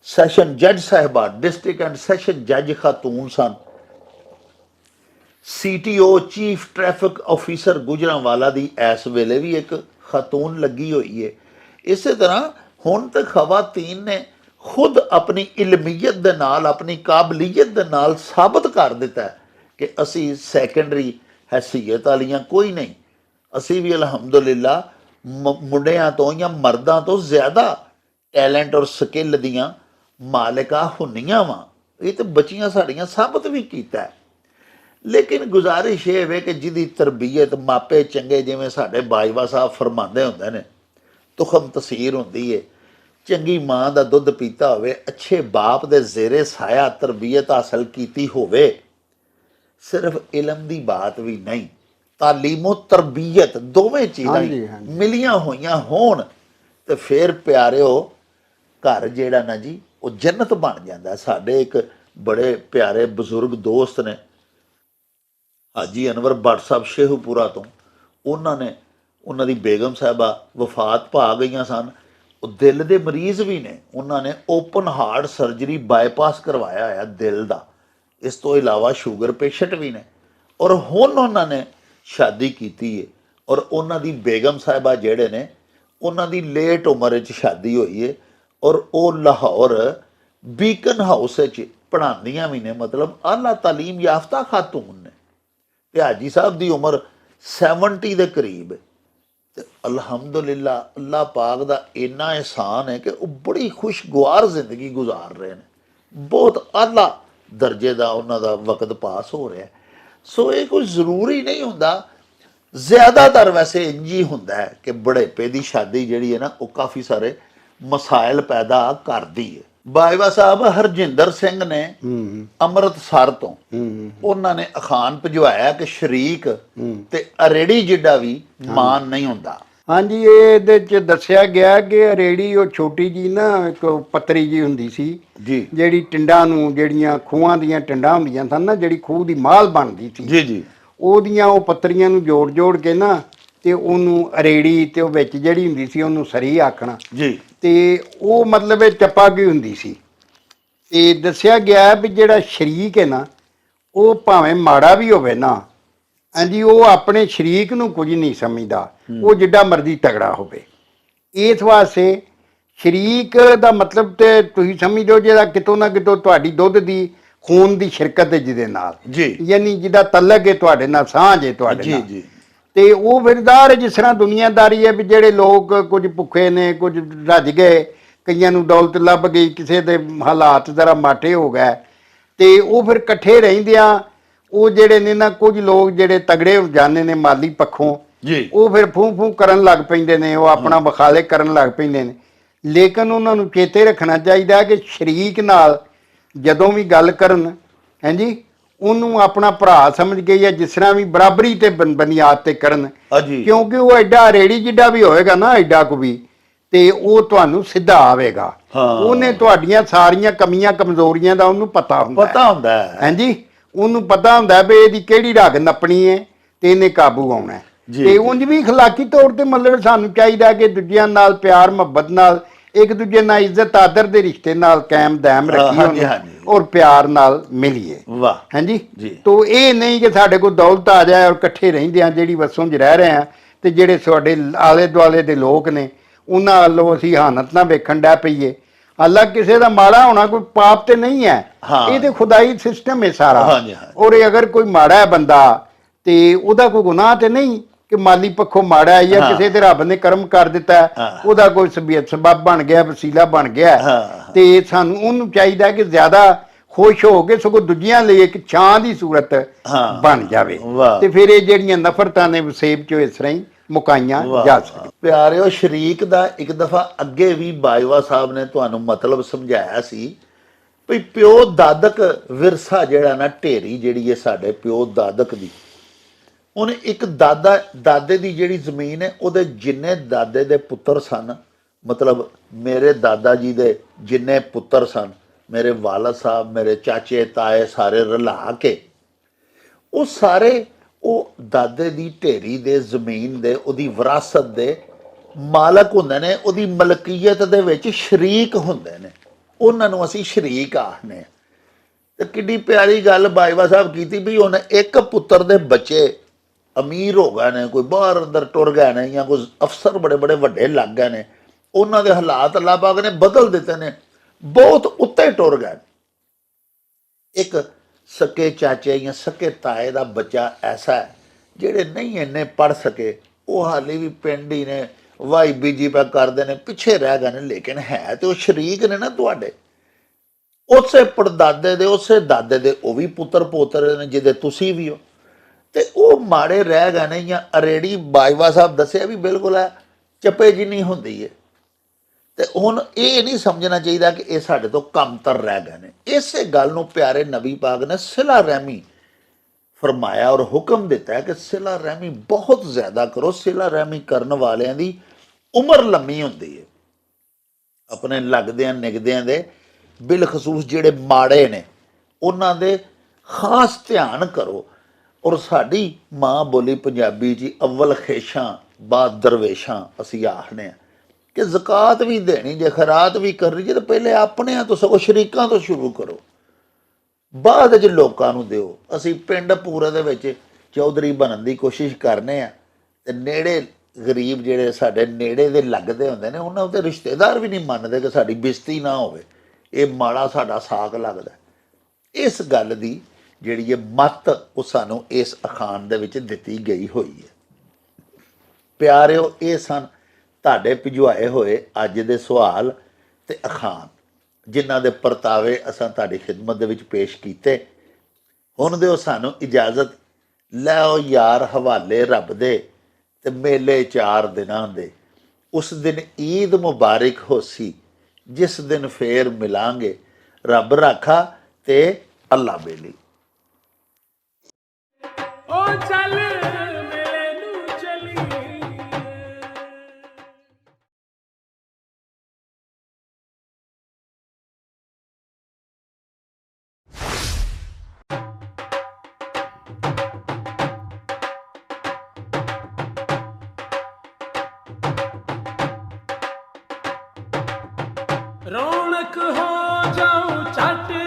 ਸੈਸ਼ਨ ਜੱਜ ਸਾਹਿਬਾ, ਡਿਸਟ੍ਰਿਕਟ ਐਂਡ ਸੈਸ਼ਨ ਜੱਜ ਖਾਤੂਨ ਸਨ। CTO chief traffic officer Gujranwala ਦੀ ਇਸ ਵੇਲੇ ਵੀ ਇੱਕ ਖਾਤੂਨ ਲੱਗੀ ਹੋਈ ਹੈ। ਇਸੇ ਤਰ੍ਹਾਂ ਹੁਣ ਤੱਕ ਖਵਾਤੀਨ ਨੇ ਖੁਦ ਆਪਣੀ ਇਲਮੀਅਤ ਦੇ ਨਾਲ, ਆਪਣੀ ਕਾਬਲੀਅਤ ਦੇ ਨਾਲ ਸਾਬਤ ਕਰ ਦਿੱਤਾ ਕਿ ਅਸੀਂ ਸੈਕੰਡਰੀ ਹੈਸੀਅਤ ਵਾਲੀਆਂ ਕੋਈ ਨਹੀਂ, ਅਸੀਂ ਵੀ ਅਲਹਮਦੁਲਿਲਾ ਮੁੰਡਿਆਂ ਤੋਂ ਜਾਂ ਮਰਦਾਂ ਤੋਂ ਜ਼ਿਆਦਾ ਟੈਲੈਂਟ ਔਰ ਸਕਿੱਲ ਦੀਆਂ ਮਾਲਿਕਾਂ ਹੁੰਨੀਆਂ ਵਾਂ। ਇਹ ਤਾਂ ਬੱਚੀਆਂ ਸਾਡੀਆਂ ਸਾਬਤ ਵੀ ਕੀਤਾ ਹੈ। ਲੇਕਿਨ ਗੁਜ਼ਾਰਿਸ਼ ਇਹ ਵੇ ਕਿ ਜਿਹਦੀ ਤਰਬੀਅਤ ਮਾਪੇ ਚੰਗੇ, ਜਿਵੇਂ ਸਾਡੇ ਬਾਜਵਾ ਸਾਹਿਬ ਫਰਮਾਉਂਦੇ ਹੁੰਦੇ ਨੇ, ਤੁਖਮ ਤਸੀਰ ਹੁੰਦੀ ਏ, ਚੰਗੀ ਮਾਂ ਦਾ ਦੁੱਧ ਪੀਤਾ ਹੋਵੇ, ਅੱਛੇ ਬਾਪ ਦੇ ਜ਼ੇਰੇ ਸਾਇਆ ਤਰਬੀਅਤ ਹਾਸਲ ਕੀਤੀ ਹੋਵੇ। ਸਿਰਫ ਇਲਮ ਦੀ ਬਾਤ ਵੀ ਨਹੀਂ, ਤਾਲੀਮੋ ਤਰਬੀਅਤ ਦੋਵੇਂ ਚੀਜ਼ਾਂ ਹੀ ਮਿਲੀਆਂ ਹੋਈਆਂ ਹੋਣ ਤੇ ਫਿਰ ਪਿਆਰਿਓ ਘਰ ਜਿਹੜਾ ਨਾ ਜੀ ਉਹ ਜੰਨਤ ਬਣ ਜਾਂਦਾ। ਸਾਡੇ ਇੱਕ ਬੜੇ ਪਿਆਰੇ ਬਜ਼ੁਰਗ ਦੋਸਤ ਨੇ ਹਾਜੀ ਅਨਵਰ ਭੱਟ ਸਾਹਿਬ ਸ਼ੇਖੂਪੁਰਾ ਤੋਂ, ਉਹਨਾਂ ਦੀ ਬੇਗਮ ਸਾਹਿਬਾ ਵਫਾਤ ਪਾ ਗਈਆਂ ਸਨ। ਉਹ ਦਿਲ ਦੇ ਮਰੀਜ਼ ਵੀ ਨੇ, ਉਹਨਾਂ ਨੇ ਓਪਨ ਹਾਰਟ ਸਰਜਰੀ ਬਾਈਪਾਸ ਕਰਵਾਇਆ ਹੋਇਆ ਦਿਲ ਦਾ। ਇਸ ਤੋਂ ਇਲਾਵਾ ਸ਼ੂਗਰ ਪੇਸ਼ੈਂਟ ਵੀ ਨੇ ਔਰ ਹੁਣ ਉਹਨਾਂ ਨੇ ਸ਼ਾਦੀ ਕੀਤੀ ਹੈ ਔਰ ਉਹਨਾਂ ਦੀ ਬੇਗਮ ਸਾਹਿਬਾ ਜਿਹੜੇ ਨੇ ਉਹਨਾਂ ਦੀ ਲੇਟ ਉਮਰ ਵਿੱਚ ਸ਼ਾਦੀ ਹੋਈ ਹੈ ਔਰ ਉਹ ਲਾਹੌਰ ਬੀਕਨ ਹਾਊਸ ਵਿੱਚ ਪੜ੍ਹਾਉਂਦੀਆਂ ਵੀ ਨੇ, ਮਤਲਬ ਆਲਾ ਤਾਲੀਮ ਯਾਫਤਾ ਖਾਤੂਨ ਨੇ। ਤੇ ਹਾਜੀ ਸਾਹਿਬ ਦੀ ਉਮਰ 70 ਦੇ ਕਰੀਬ ਹੈ ਤੇ ਅਲਹਮਦੁਲਿਲਾ ਅੱਲਾਹ ਪਾਕ ਦਾ ਇੰਨਾ ਅਹਿਸਾਨ ਹੈ ਕਿ ਉਹ ਬੜੀ ਖੁਸ਼ਗਵਾਰ ਜ਼ਿੰਦਗੀ ਗੁਜ਼ਾਰ ਰਹੇ ਨੇ, ਬਹੁਤ ਆਲਾ ਦਰਜੇ ਦਾ ਉਹਨਾਂ ਦਾ ਵਕਤ ਪਾਸ ਹੋ ਰਿਹਾ। ਸੋ ਇਹ ਕੋਈ ਜ਼ਰੂਰੀ ਨਹੀਂ ਹੁੰਦਾ, ਜ਼ਿਆਦਾਤਰ ਵੈਸੇ ਇੰਝ ਹੀ ਹੁੰਦਾ ਹੈ ਕਿ ਬੁਢੇਪੇ ਦੀ ਸ਼ਾਦੀ ਜਿਹੜੀ ਹੈ ਨਾ ਉਹ ਕਾਫੀ ਸਾਰੇ ਮਸਾਇਲ ਪੈਦਾ ਕਰਦੀ ਹੈ। ਬਾਜਵਾ ਸਾਹਿਬ ਹਰਜਿੰਦਰ ਸਿੰਘ ਨੇ ਅੰਮ੍ਰਿਤਸਰ ਤੋਂ ਉਹਨਾਂ ਨੇ ਅਖਾਨ ਭਿਜਵਾਇਆ ਕਿ ਸ਼ਰੀਕ ਤੇ ਅਰੇੜੀ ਜਿੱਡਾ ਵੀ ਮਾਨ ਨਹੀਂ ਹੁੰਦਾ। ਹਾਂਜੀ, ਇਹਦੇ ਚ ਦੱਸਿਆ ਗਿਆ ਕਿ ਅਰੇੜੀ ਉਹ ਛੋਟੀ ਜੀ ਨਾ ਇੱਕ ਪੱਤਰੀ ਜੀ ਹੁੰਦੀ ਸੀ ਜੀ, ਜਿਹੜੀ ਟਿੰਡਾਂ ਨੂੰ, ਜਿਹੜੀਆਂ ਖੂਹਾਂ ਦੀਆਂ ਟਿੰਡਾਂ ਹੁੰਦੀਆਂ ਸਨ ਨਾ, ਜਿਹੜੀ ਖੂਹ ਦੀ ਮਾਲ ਬਣਦੀ ਸੀ ਜੀ ਜੀ, ਉਹਦੀਆਂ ਉਹ ਪੱਤਰੀਆਂ ਨੂੰ ਜੋੜ ਜੋੜ ਕੇ ਨਾ ਤੇ ਉਹਨੂੰ ਅਰੇੜੀ ਤੇ ਉਹ ਵਿੱਚ ਜਿਹੜੀ ਹੁੰਦੀ ਸੀ ਉਹਨੂੰ ਸਰੀ ਆਖਣਾ ਜੀ, ਤੇ ਉਹ ਮਤਲਬ ਇਹ ਚੱਪਾ ਕੀ ਹੁੰਦੀ ਸੀ। ਤੇ ਦੱਸਿਆ ਗਿਆ ਵੀ ਜਿਹੜਾ ਸ਼ਰੀਕ ਹੈ ਨਾ ਉਹ ਭਾਵੇਂ ਮਾੜਾ ਵੀ ਹੋਵੇ ਨਾ, ਹਾਂਜੀ, ਉਹ ਆਪਣੇ ਸ਼ਰੀਕ ਨੂੰ ਕੁਝ ਨਹੀਂ ਸਮਝਦਾ, ਉਹ ਜਿੱਡਾ ਮਰਜ਼ੀ ਤਗੜਾ ਹੋਵੇ। ਇਸ ਵਾਸਤੇ ਸ਼ਰੀਕ ਦਾ ਮਤਲਬ ਤੇ ਤੁਸੀਂ ਸਮਝੋ ਜਿਹੜਾ ਕਿਤੋਂ ਨਾ ਕਿਤੋਂ ਤੁਹਾਡੀ ਦੁੱਧ ਦੀ ਖੂਨ ਦੀ ਸ਼ਿਰਕਤ ਹੈ ਜਿਹਦੇ ਨਾਲ ਜੀ, ਯਾਨੀ ਜਿਹਦਾ ਤਲਕ ਹੈ ਤੁਹਾਡੇ ਨਾਲ, ਸਾਂਝ ਹੈ ਤੁਹਾਡੇ ਜੀ ਨਾਲ ਜੀ, ਤੇ ਉਹ ਫਿਰਦਾਰ ਜਿਸ ਤਰ੍ਹਾਂ ਦੁਨੀਆਦਾਰੀ ਹੈ ਵੀ ਜਿਹੜੇ ਲੋਕ ਕੁਝ ਭੁੱਖੇ ਨੇ, ਕੁਝ ਰੱਜ ਗਏ, ਕਈਆਂ ਨੂੰ ਦੌਲਤ ਲੱਭ ਗਈ, ਕਿਸੇ ਦੇ ਹਾਲਾਤ ਜ਼ਰਾ ਮਾਠੇ ਹੋ ਗਏ ਤੇ ਉਹ ਫਿਰ ਇਕੱਠੇ ਰਹਿੰਦਿਆਂ ਉਹ ਜਿਹੜੇ ਨੇ ਨਾ ਕੁਝ ਲੋਕ ਜਿਹੜੇ ਤਗੜੇ ਹੋ ਜਾਂਦੇ ਨੇ ਮਾਲੀ ਪੱਖੋਂ ਜੀ, ਉਹ ਫਿਰ ਫੂੰ ਕਰਨ ਲੱਗ ਪੈਂਦੇ ਨੇ, ਉਹ ਆਪਣਾ ਵਿਖਾਲੇ ਕਰਨ ਲੱਗ ਪੈਂਦੇ ਨੇ। ਲੇਕਿਨ ਉਹਨਾਂ ਨੂੰ ਚੇਤੇ ਰੱਖਣਾ ਚਾਹੀਦਾ ਕਿ ਸ਼ਰੀਕ ਨਾਲ ਜਦੋਂ ਵੀ ਗੱਲ ਕਰਨ, ਹਾਂਜੀ, ਉਹਨੂੰ ਆਪਣਾ ਭਰਾ ਸਮਝ ਕੇ ਜਾਂ ਜਿਸ ਤਰ੍ਹਾਂ ਵੀ ਬਰਾਬਰੀ ਤੇ ਬੁਨਿਆਦ ਤੇ ਕਰਨ, ਕਿਉਂਕਿ ਉਹ ਐਡਾ ਰੇੜੀ ਜਿੱਡਾ ਵੀ ਹੋਏਗਾ ਨਾ, ਐਡਾ ਕੁ ਵੀ, ਤੇ ਉਹ ਤੁਹਾਨੂੰ ਸਿੱਧਾ ਆਵੇਗਾ। ਉਹਨੇ ਤੁਹਾਡੀਆਂ ਸਾਰੀਆਂ ਕਮੀਆਂ ਕਮਜ਼ੋਰੀਆਂ ਦਾ ਉਹਨੂੰ ਪਤਾ ਹੁੰਦਾ ਹੈ, ਹਾਂਜੀ, ਉਹਨੂੰ ਪਤਾ ਹੁੰਦਾ ਵੀ ਇਹਦੀ ਕਿਹੜੀ ਰਗ ਨੱਪਣੀ ਹੈ ਤੇ ਇਹਨੇ ਕਾਬੂ ਆਉਣਾ। ਤੇ ਉਂਝ ਵੀ ਅਖਲਾਕੀ ਤੌਰ ਤੇ ਮਤਲਬ ਸਾਨੂੰ ਚਾਹੀਦਾ ਕਿ ਦੂਜਿਆਂ ਨਾਲ ਪਿਆਰ ਮੁਹੱਬਤ ਨਾਲ, ਇੱਕ ਦੂਜੇ ਨਾਲ ਇੱਜ਼ਤ ਆਦਰ ਦੇ ਰਿਸ਼ਤੇ ਨਾਲ ਕਾਇਮ ਦਾਇਮ ਰੱਖੀਏ ਔਰ ਪਿਆਰ ਨਾਲ ਮਿਲੀਏ। ਵਾਹ, ਹਾਂਜੀ। ਤੋ ਇਹ ਨਹੀਂ ਕਿ ਸਾਡੇ ਕੋਲ ਦੌਲਤ ਆ ਜਾਏ ਔਰ ਇਕੱਠੇ ਰਹਿੰਦੇ ਆ ਜਿਹੜੀ ਵਸੋਂ 'ਚ ਰਹਿ ਰਹੇ ਆ ਤੇ ਜਿਹੜੇ ਸਾਡੇ ਆਲੇ ਦੁਆਲੇ ਦੇ ਲੋਕ ਨੇ ਉਹਨਾਂ ਵੱਲੋਂ ਅਸੀਂ ਹਾਨਤ ਨਾ ਵੇਖਣ ਡੈ ਪਈਏ। ਹਾਲਾਂਕਿ ਕਿਸੇ ਦਾ ਮਾੜਾ ਹੋਣਾ ਕੋਈ ਪਾਪ ਤੇ ਨਹੀਂ ਹੈ, ਇਹ ਤੇ ਖੁਦਾਈ ਸਿਸਟਮ ਹੈ ਸਾਰਾ। ਔਰ ਅਗਰ ਕੋਈ ਮਾੜਾ ਹੈ ਬੰਦਾ ਤੇ ਉਹਦਾ ਕੋਈ ਗੁਨਾਹ ਤੇ ਨਹੀਂ ਕਿ ਮਾਲੀ ਪੱਖੋਂ ਮਾੜਾ ਹੈ ਜਾਂ ਕਿਸੇ ਦੇ ਰੱਬ ਨੇ ਕਰਮ ਕਰ ਦਿੱਤਾ, ਉਹਦਾ ਕੋਈ ਸਬਬ ਬਣ ਗਿਆ, ਵਸੀਲਾ ਬਣ ਗਿਆ, ਤੇ ਸਾਨੂੰ ਉਹਨੂੰ ਚਾਹੀਦਾ ਕਿ ਜ਼ਿਆਦਾ ਖੁਸ਼ ਹੋ ਕੇ ਸਗੋਂ ਦੂਜਿਆਂ ਲਈ ਇੱਕ ਛਾਂ ਦੀ ਸੂਰਤ ਬਣ ਜਾਵੇ ਤੇ ਫਿਰ ਇਹ ਜਿਹੜੀਆਂ ਨਫ਼ਰਤਾਂ ਨੇ ਵਸੇਬ ਚੋਂ ਇਸ ਤਰ੍ਹਾਂ ਹੀ ਮੁਕਾਈਆਂ ਜਾ ਸਕਦੀਆਂ। ਪਿਆਰਿਓ, ਸ਼ਰੀਕ ਦਾ ਇੱਕ ਦਫਾ ਅੱਗੇ ਵੀ ਬਾਜਵਾ ਸਾਹਿਬ ਨੇ ਤੁਹਾਨੂੰ ਮਤਲਬ ਸਮਝਾਇਆ ਸੀ ਵੀ ਪਿਓ ਦਾਦਕ ਵਿਰਸਾ ਜਿਹੜਾ ਨਾ, ਢੇਰੀ ਜਿਹੜੀ ਹੈ ਸਾਡੇ ਪਿਓ ਦਾਦਕ ਦੀ, ਉਹਨੇ ਇੱਕ ਦਾਦੇ ਦੀ ਜਿਹੜੀ ਜ਼ਮੀਨ ਹੈ ਉਹਦੇ ਜਿੰਨੇ ਦਾਦੇ ਦੇ ਪੁੱਤਰ ਸਨ, ਮਤਲਬ ਮੇਰੇ ਦਾਦਾ ਜੀ ਦੇ ਜਿੰਨੇ ਪੁੱਤਰ ਸਨ, ਮੇਰੇ ਵਾਲਦ ਸਾਹਿਬ, ਮੇਰੇ ਚਾਚੇ ਤਾਏ, ਸਾਰੇ ਰਲਾ ਕੇ ਉਹ ਸਾਰੇ ਉਹ ਦਾਦੇ ਦੀ ਢੇਰੀ ਦੇ ਜ਼ਮੀਨ ਦੇ, ਉਹਦੀ ਵਿਰਾਸਤ ਦੇ ਮਾਲਕ ਹੁੰਦੇ ਨੇ, ਉਹਦੀ ਮਲਕੀਅਤ ਦੇ ਵਿੱਚ ਸ਼ਰੀਕ ਹੁੰਦੇ ਨੇ। ਉਹਨਾਂ ਨੂੰ ਅਸੀਂ ਸ਼ਰੀਕ ਆਖਦੇ। ਤੇ ਕਿੱਡੀ ਪਿਆਰੀ ਗੱਲ ਬਾਜਵਾ ਸਾਹਿਬ ਕੀਤੀ ਵੀ ਉਹਨੇ ਇੱਕ ਪੁੱਤਰ ਦੇ ਬੱਚੇ ਅਮੀਰ ਹੋ ਗਏ ਨੇ, ਕੋਈ ਬਾਹਰ ਅੰਦਰ ਟੁਰ ਗਏ ਨੇ ਜਾਂ ਕੋਈ ਅਫਸਰ ਬੜੇ ਬੜੇ ਵੱਡੇ ਲੱਗ ਗਏ ਨੇ, ਉਹਨਾਂ ਦੇ ਹਾਲਾਤ ਅੱਲਾਹ ਪਾਕ ਨੇ ਬਦਲ ਦਿੱਤੇ ਨੇ, ਬਹੁਤ ਉੱਤੇ ਟੁਰ ਗਏ। ਇੱਕ ਸਕੇ ਚਾਚੇ ਜਾਂ ਸਕੇ ਤਾਏ ਦਾ ਬੱਚਾ ਐਸਾ ਹੈ ਜਿਹੜੇ ਨਹੀਂ ਇੰਨੇ ਪੜ੍ਹ ਸਕੇ, ਉਹ ਹਾਲੇ ਵੀ ਪਿੰਡ ਹੀ ਨੇ, ਵਾਈ ਬੀਜੀ ਪਾ ਕਰਦੇ ਨੇ, ਪਿੱਛੇ ਰਹਿ ਗਏ ਨੇ, ਲੇਕਿਨ ਹੈ ਤੇ ਉਹ ਸ਼ਰੀਕ ਨੇ ਨਾ ਤੁਹਾਡੇ, ਉਸੇ ਪੜਦਾਦੇ ਦੇ, ਉਸੇ ਦਾਦੇ ਦੇ ਉਹ ਵੀ ਪੁੱਤਰ ਪੋਤਰੇ ਨੇ ਜਿਹਦੇ ਤੁਸੀਂ ਵੀ ਹੋ, ਤੇ ਉਹ ਮਾੜੇ ਰਹਿ ਗਏ ਨੇ। ਜਾਂ ਅਰੇੜੀ ਬਾਜਵਾ ਸਾਹਿਬ ਦੱਸਿਆ ਵੀ ਬਿਲਕੁਲ ਹੈ ਚੱਪੇ ਜਿੰਨੀ ਹੁੰਦੀ ਹੈ। ਤੇ ਹੁਣ ਇਹ ਨਹੀਂ ਸਮਝਣਾ ਚਾਹੀਦਾ ਕਿ ਇਹ ਸਾਡੇ ਤੋਂ ਕਮਤਰ ਰਹਿ ਗਏ ਨੇ। ਇਸੇ ਗੱਲ ਨੂੰ ਪਿਆਰੇ ਨਬੀ ਪਾਕ ਨੇ ਸਿਲਾ ਰਹਿਮੀ ਫਰਮਾਇਆ ਔਰ ਹੁਕਮ ਦਿੱਤਾ ਹੈ ਕਿ ਸਿਲਾ ਰਹਿਮੀ ਬਹੁਤ ਜ਼ਿਆਦਾ ਕਰੋ। ਸਿਲਾ ਰਹਿਮੀ ਕਰਨ ਵਾਲਿਆਂ ਦੀ ਉਮਰ ਲੰਮੀ ਹੁੰਦੀ ਹੈ। ਆਪਣੇ ਲੱਗਦਿਆਂ ਨਿਗਦਿਆਂ ਦੇ ਬਿਲਖਸੂਸ ਜਿਹੜੇ ਮਾੜੇ ਨੇ ਉਹਨਾਂ ਦੇ ਖਾਸ ਧਿਆਨ ਕਰੋ। ਔਰ ਸਾਡੀ ਮਾਂ ਬੋਲੀ ਪੰਜਾਬੀ 'ਚ ਅਵਲ ਖੇਸ਼ਾਂ ਬਾਅਦ ਦਰਵੇਸ਼ਾਂ ਅਸੀਂ ਆਖਦੇ ਹਾਂ ਕਿ ਜ਼ਕਾਤ ਵੀ ਦੇਣੀ ਜੇ, ਖੈਰਾਤ ਵੀ ਕਰਨੀ ਜੇ, ਤਾਂ ਪਹਿਲੇ ਆਪਣਿਆਂ ਤੋਂ ਸਗੋਂ ਸ਼ਰੀਕਾਂ ਤੋਂ ਸ਼ੁਰੂ ਕਰੋ, ਬਾਅਦ ਵਿੱਚ ਲੋਕਾਂ ਨੂੰ ਦਿਓ। ਅਸੀਂ ਪਿੰਡ ਪੂਰੇ ਦੇ ਵਿੱਚ ਚੌਧਰੀ ਬਣਨ ਦੀ ਕੋਸ਼ਿਸ਼ ਕਰਨੇ ਆ, ਤੇ ਨੇੜੇ ਗਰੀਬ ਜਿਹੜੇ ਸਾਡੇ ਨੇੜੇ ਦੇ ਲੱਗਦੇ ਹੁੰਦੇ ਨੇ ਉਹਨਾਂ ਉੱਤੇ ਰਿਸ਼ਤੇਦਾਰ ਵੀ ਨਹੀਂ ਮੰਨਦੇ ਕਿ ਸਾਡੀ ਬਿਸਤੀ ਨਾ ਹੋਵੇ, ਇਹ ਮਾੜਾ ਸਾਡਾ ਸਾਕ ਲੱਗਦਾ। ਇਸ ਗੱਲ ਦੀ ਜਿਹੜੀ ਇਹ ਮੱਤ ਉਹ ਸਾਨੂੰ ਇਸ ਅਖਾਣ ਦੇ ਵਿੱਚ ਦਿੱਤੀ ਗਈ ਹੋਈ ਹੈ। ਪਿਆਰਿਓ, ਇਹ ਸਨ ਤੁਹਾਡੇ ਭਿਜਵਾਏ ਹੋਏ ਅੱਜ ਦੇ ਸਵਾਲ ਤੇ ਅਖਾਣ, ਜਿਨ੍ਹਾਂ ਦੇ ਪਰਤਾਵੇ ਅਸਾਂ ਤੁਹਾਡੀ ਖਿਦਮਤ ਦੇ ਵਿੱਚ ਪੇਸ਼ ਕੀਤੇ। ਹੁਣ ਦਿਓ ਸਾਨੂੰ ਇਜਾਜ਼ਤ, ਲੈਓ ਯਾਰ ਹਵਾਲੇ ਰੱਬ ਦੇ, ਤੇ ਮੇਲੇ 4 ਦਿਨਾਂ ਦੇ। ਉਸ ਦਿਨ ਈਦ ਮੁਬਾਰਕ ਹੋਸੀ, ਜਿਸ ਦਿਨ ਫੇਰ ਮਿਲਾਂਗੇ, ਰੱਬ ਰਾਖਾ ਤੇ ਅੱਲਾ ਬੇਲੀ। ओ चल मेले नू चली। रौनक हो जाऊं छठ